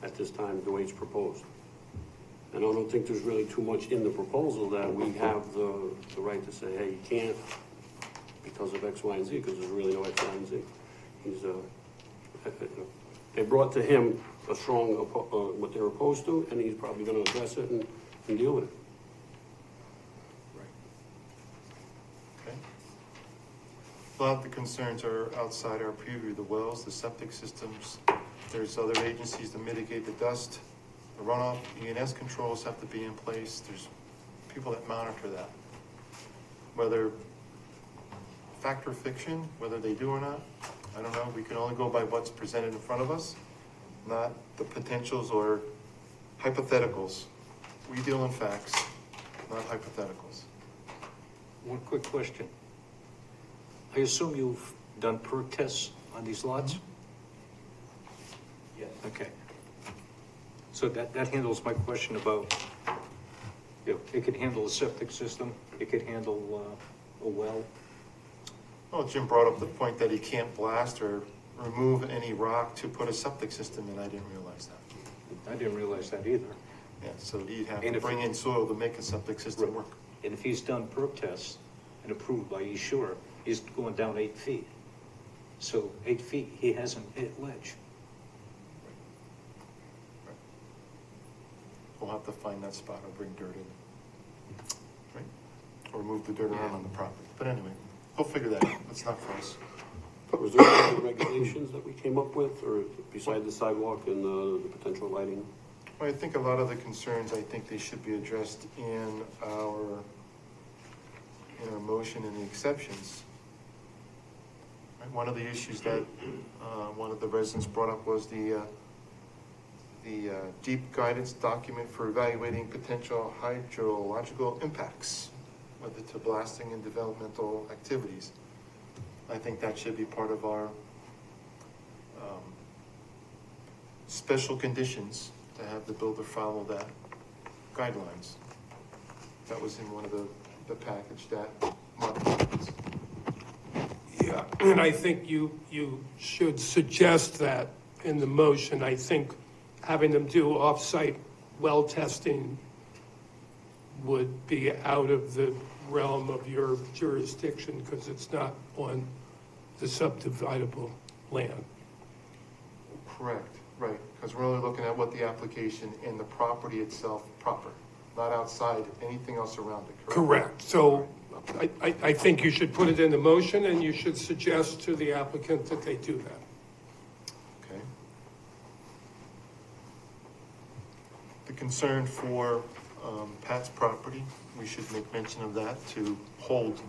at this time, the way it's proposed. And I don't think there's really too much in the proposal that we have the right to say, hey, you can't because of X, Y, and Z, because there's really no X, Y, and Z. They brought to him a strong, what they're opposed to, and he's probably gonna address it and deal with it. Okay. A lot of the concerns are outside our purview, the wells, the septic systems. There's other agencies to mitigate the dust, the runoff, E&S controls have to be in place. There's people that monitor that. Whether fact or fiction, whether they do or not, I don't know. We can only go by what's presented in front of us, not the potentials or hypotheticals. We deal in facts, not hypotheticals. One quick question. I assume you've done perk tests on these lots? Yes. Okay. So that handles my question about, you know, it could handle a septic system, it could handle a well. Well, Jim brought up the point that he can't blast or remove any rock to put a septic system in. I didn't realize that. I didn't realize that either. Yeah, so he'd have And to if- bring in soil to make a septic system work. And if he's done perk tests and approved by East Shore, he's going down 8 feet. So 8 feet, he hasn't hit ledge. We'll have to find that spot or bring dirt in. Right? Or move the dirt around on the property. But anyway, we'll figure that out. That's not for us. Was there any other regulations that we came up with, or beside the sidewalk and the potential lighting? Well, I think a lot of the concerns, I think they should be addressed in our motion and the exceptions. Right? One of the issues that one of the residents brought up was the deep guidance document for evaluating potential hydrological impacts, whether to blasting and developmental activities. I think that should be part of our special conditions to have the builder follow that guidelines. That was in one of the package that Mark referenced. Yeah, and I think you should suggest that in the motion. I think having them do off-site well testing would be out of the realm of your jurisdiction because it's not on the subdividable land. Correct, right, because we're only looking at what the application and the property itself proper, not outside anything else around it, correct? Correct. So I think you should put it in the motion and you should suggest to the applicant that they do that. Okay. The concern for Pat's property, we should make mention of that to hold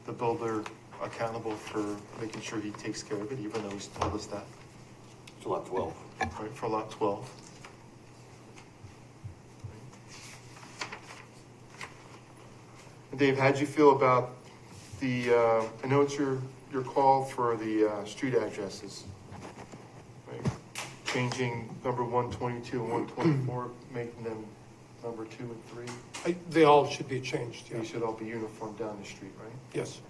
the builder accountable for making sure he takes care of it, even though he's told us that. It's lot 12. right, for lot 12. And Dave, how'd you feel about the, I know it's your call for the street addresses, right? Changing number 122 and 124, making them number 2 and 3. They all should be changed, They yeah. should all be uniform down the street, right? Yes.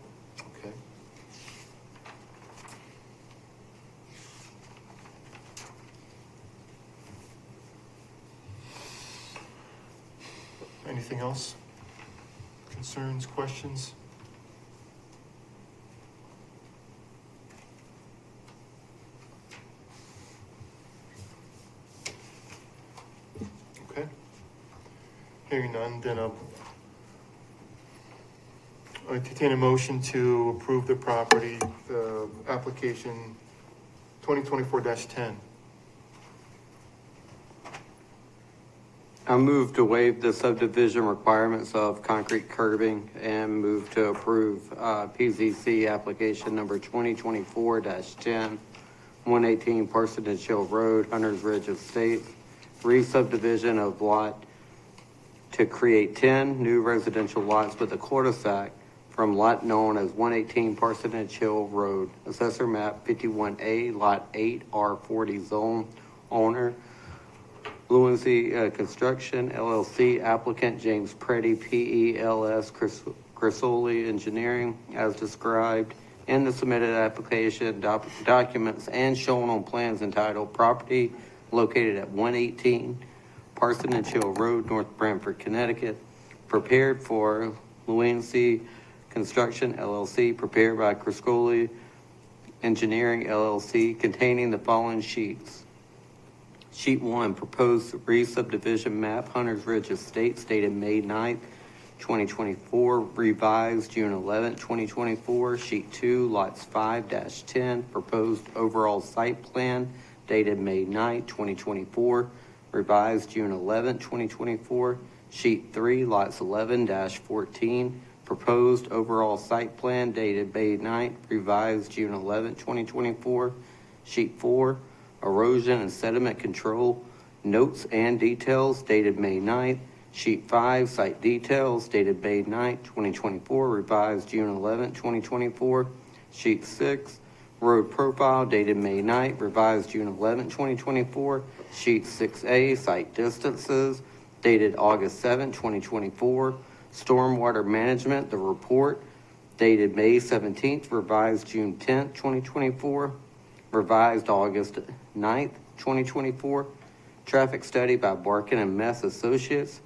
Okay. Anything else? Concerns, questions? Okay. Hearing none, then I'll entertain a motion to approve the property, application 2024-10. I move to waive the subdivision requirements of concrete curbing and move to approve PZC application number 2024-10, 118 Parsonage Hill Road, Hunters Ridge Estates, re-subdivision of lot to create 10 new residential lots with a cul-de-sac from lot known as 118 Parsonage Hill Road, Assessor Map 51A, Lot 8, R40 Zone, owner Fluency Construction, LLC, applicant James Preddy, PELS, Crisoli Engineering, as described in the submitted application documents and shown on plans entitled Property Located at 118 Parsonage Hill Road, North Branford, Connecticut, prepared for Fluency Construction, LLC, prepared by Crisoli Engineering, LLC, containing the following sheets. Sheet 1, proposed re-subdivision map, Hunters Ridge Estates, dated May 9th, 2024, revised June 11th, 2024. Sheet 2, lots 5-10, proposed overall site plan, dated May 9th, 2024, revised June 11th, 2024. Sheet 3, lots 11-14, proposed overall site plan, dated May 9th, revised June 11th, 2024. Sheet 4, erosion and sediment control notes and details, dated May 9th. Sheet 5, site details, dated May 9th, 2024, revised June 11th, 2024. Sheet 6, road profile, dated May 9th, revised June 11th, 2024. Sheet 6A, site distances, dated August 7th, 2024. Stormwater management, the report, dated May 17th, revised June 10th, 2024. Revised August 9th, 2024. Traffic study by Barkin and Mess Associates,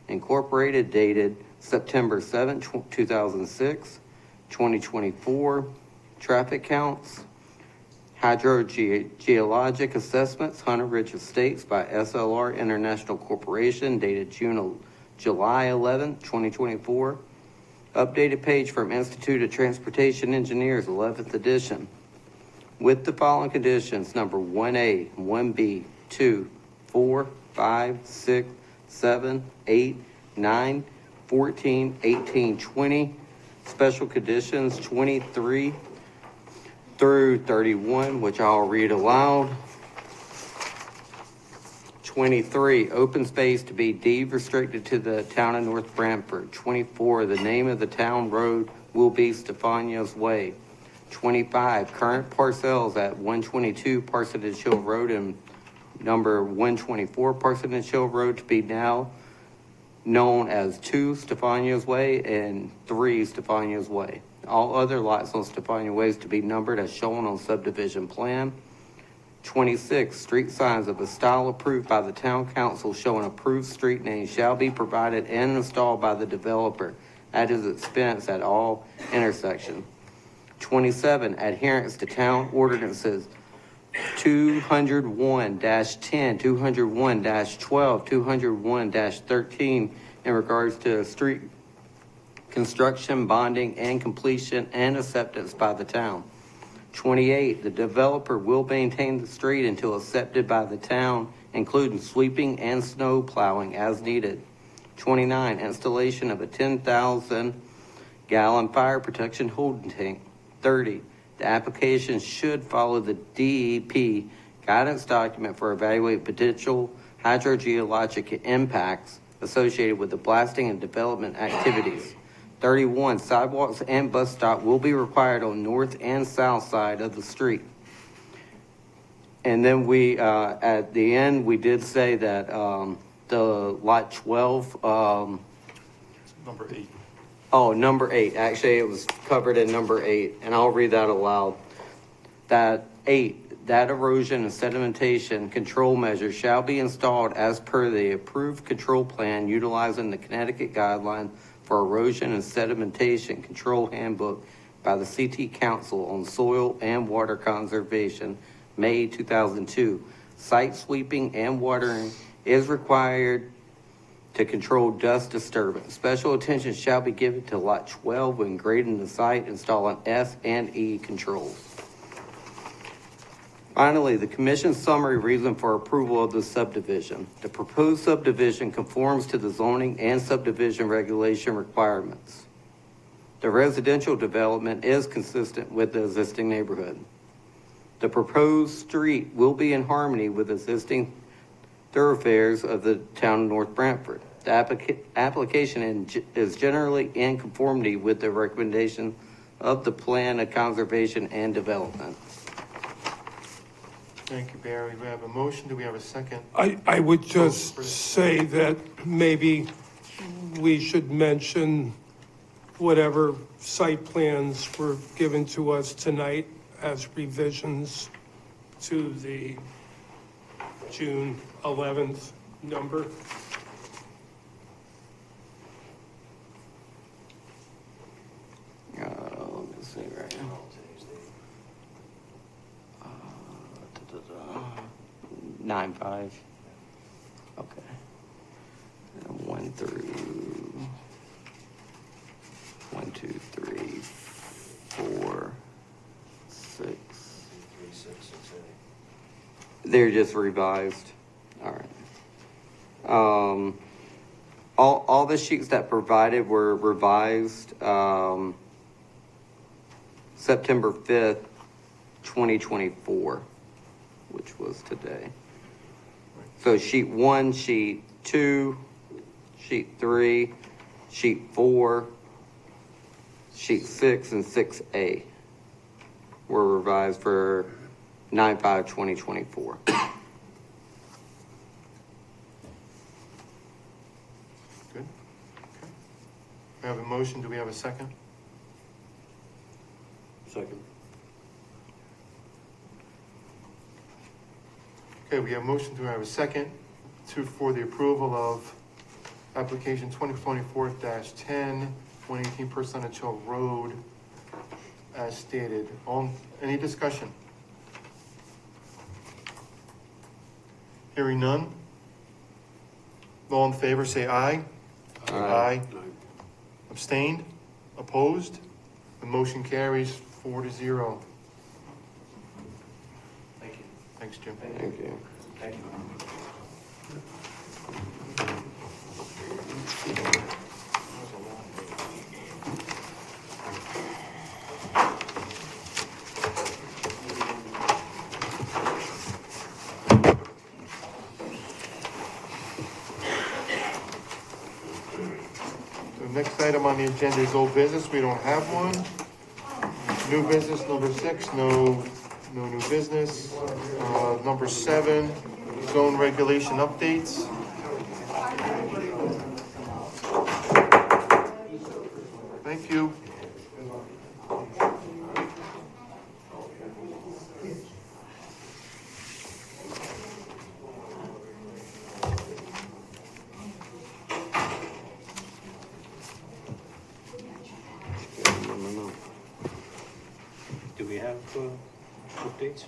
Incorporated, dated September 7, 2006. 2024. Traffic counts. Hydrogeologic assessments, Hunter Ridge Estates by SLR International Corporation, dated July 11, 2024. Updated page from Institute of Transportation Engineers, 11th edition. With the following conditions: number 1A, 1B, 2, 4, 5, 6, 7, 8, 9, 14, 18, 20. Special conditions 23 through 31, which I'll read aloud. 23, open space to be deed restricted to the town of North Branford. 24, the name of the town road will be Stefania's Way. 25, current parcels at 122 Parsonage Hill Road and number 124 Parsonage Hill Road to be now known as 2 Stefania's Way and 3 Stefania's Way. All other lots on Stefania Ways to be numbered as shown on subdivision plan. 26, street signs of a style approved by the town council showing approved street names shall be provided and installed by the developer at his expense at all intersections. 27, adherence to town ordinances 201-10, 201-12, 201-13 in regards to street construction, bonding, and completion and acceptance by the town. 28, the developer will maintain the street until accepted by the town, including sweeping and snow plowing as needed. 29, installation of a 10,000-gallon fire protection holding tank. 30, the application should follow the DEP guidance document for evaluating potential hydrogeologic impacts associated with the blasting and development activities. 31, sidewalks and bus stop will be required on north and south side of the street. And then we, at the end, we did say that the lot 12, Number 8. oh, number 8, actually it was covered in number 8, and I'll read that aloud. That 8, that erosion and sedimentation control measures shall be installed as per the approved control plan utilizing the Connecticut guideline for erosion and sedimentation control handbook by the CT Council on Soil and Water Conservation, May 2002. Site sweeping and watering is required to control dust disturbance. Special attention shall be given to lot 12 when grading the site, installing S and E controls. Finally, the commission's summary reason for approval of the subdivision. The proposed subdivision conforms to the zoning and subdivision regulation requirements. The residential development is consistent with the existing neighborhood. The proposed street will be in harmony with existing thoroughfares of the town of North Branford. The application is generally in conformity with the recommendation of the Plan of Conservation and Development. Thank you, Barry. We have a motion. Do we have a second? I would just say that maybe we should mention whatever site plans were given to us tonight as revisions to the June 11th number. Let me see right now. 9-5. Okay. And 1 through 1, 2, 3, 4, 6. They're just revised. All right. All the sheets that provided were revised September 5th, 2024, which was today. So sheet 1, sheet 2, sheet 3, sheet 4, sheet 6, and 6A were revised for 9/5/2024. Good. Okay. We have a motion. Do we have a second? Second. Okay, we have a motion. Do we have a second for the approval of application 2024-10, 118 Percentage Hill Road, as stated. Any discussion? Hearing none. All in favor, say aye. Aye. Abstained? Opposed? The motion carries 4-0. Thank you. Thanks, Jim. Thank you. Thank you. The next item on the agenda is old business. We don't have one. New business, number 6, no new business. Number 7, zone regulation updates. Thank you. Do we have updates?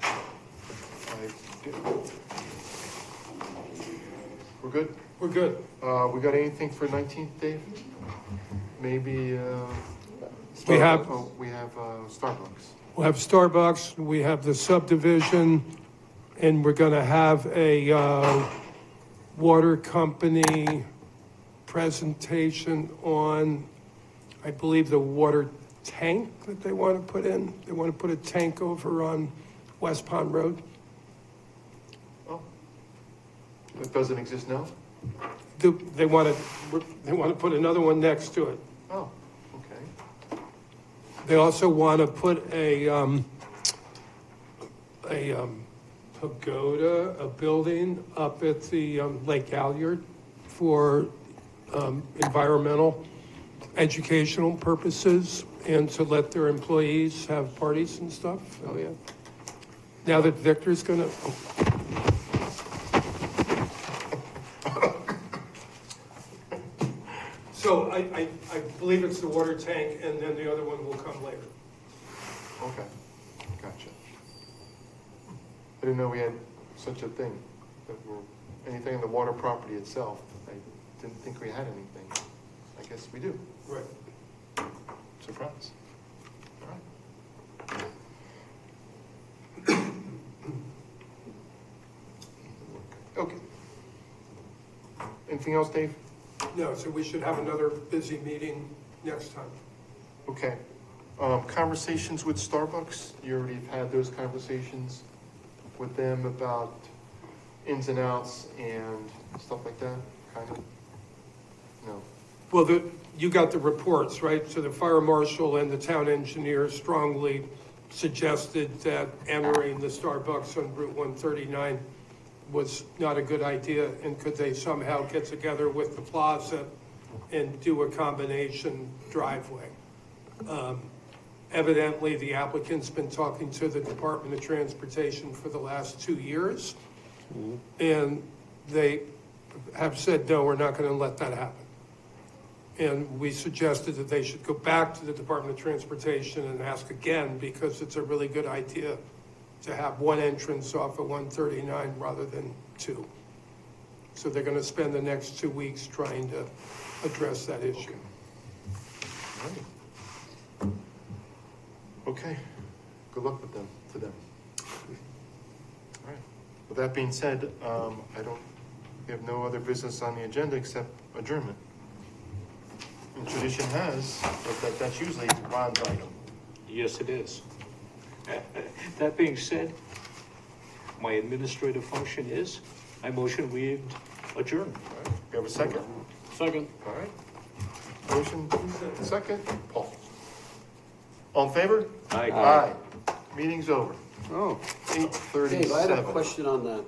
We're good? We're good. We got anything for 19th, Dave? Maybe, We have- we have Starbucks. We'll have Starbucks, we have the subdivision, and we're gonna have a water company presentation on, I believe, the water tank that they want to put in. They want to put a tank over on West Pond Road. Oh. It doesn't exist now? They want to put another one next to it. Oh, okay. They also want to put a pagoda, a building up at the Lake Halyard for environmental, educational purposes, and to let their employees have parties and stuff. Oh, yeah. Now that Victor's going to... So I believe it's the water tank, and then the other one will come later. Okay, gotcha. I didn't know we had such a thing, that we're, anything in the water property itself. I didn't think we had anything. I guess we do. Right. Surprise. All right. Okay. Anything else, Dave? No, so we should have another busy meeting next time. Okay. Conversations with Starbucks, you already have had those conversations with them about ins and outs and stuff like that, kind of? No. Well, you got the reports, right? So the fire marshal and the town engineer strongly suggested that entering the Starbucks on Route 139 was not a good idea, and could they somehow get together with the plaza and do a combination driveway? Evidently, the applicant's been talking to the Department of Transportation for the last 2 years, and they have said, no, we're not going to let that happen. And we suggested that they should go back to the Department of Transportation and ask again, because it's a really good idea to have one entrance off of 139 rather than two. So they're going to spend the next 2 weeks trying to address that issue. Okay. Good luck with them, to them. All right. With that being said, we have no other business on the agenda except adjournment. And tradition has, that's usually Ron's item. Yes, it is. That being said, my administrative function is, I motion we adjourn. All right. We have a second? Second. All right. Motion, second. Paul. All in favor? Aye. Aye. Meeting's over. Oh. 8:37. Dave, I had a question on that,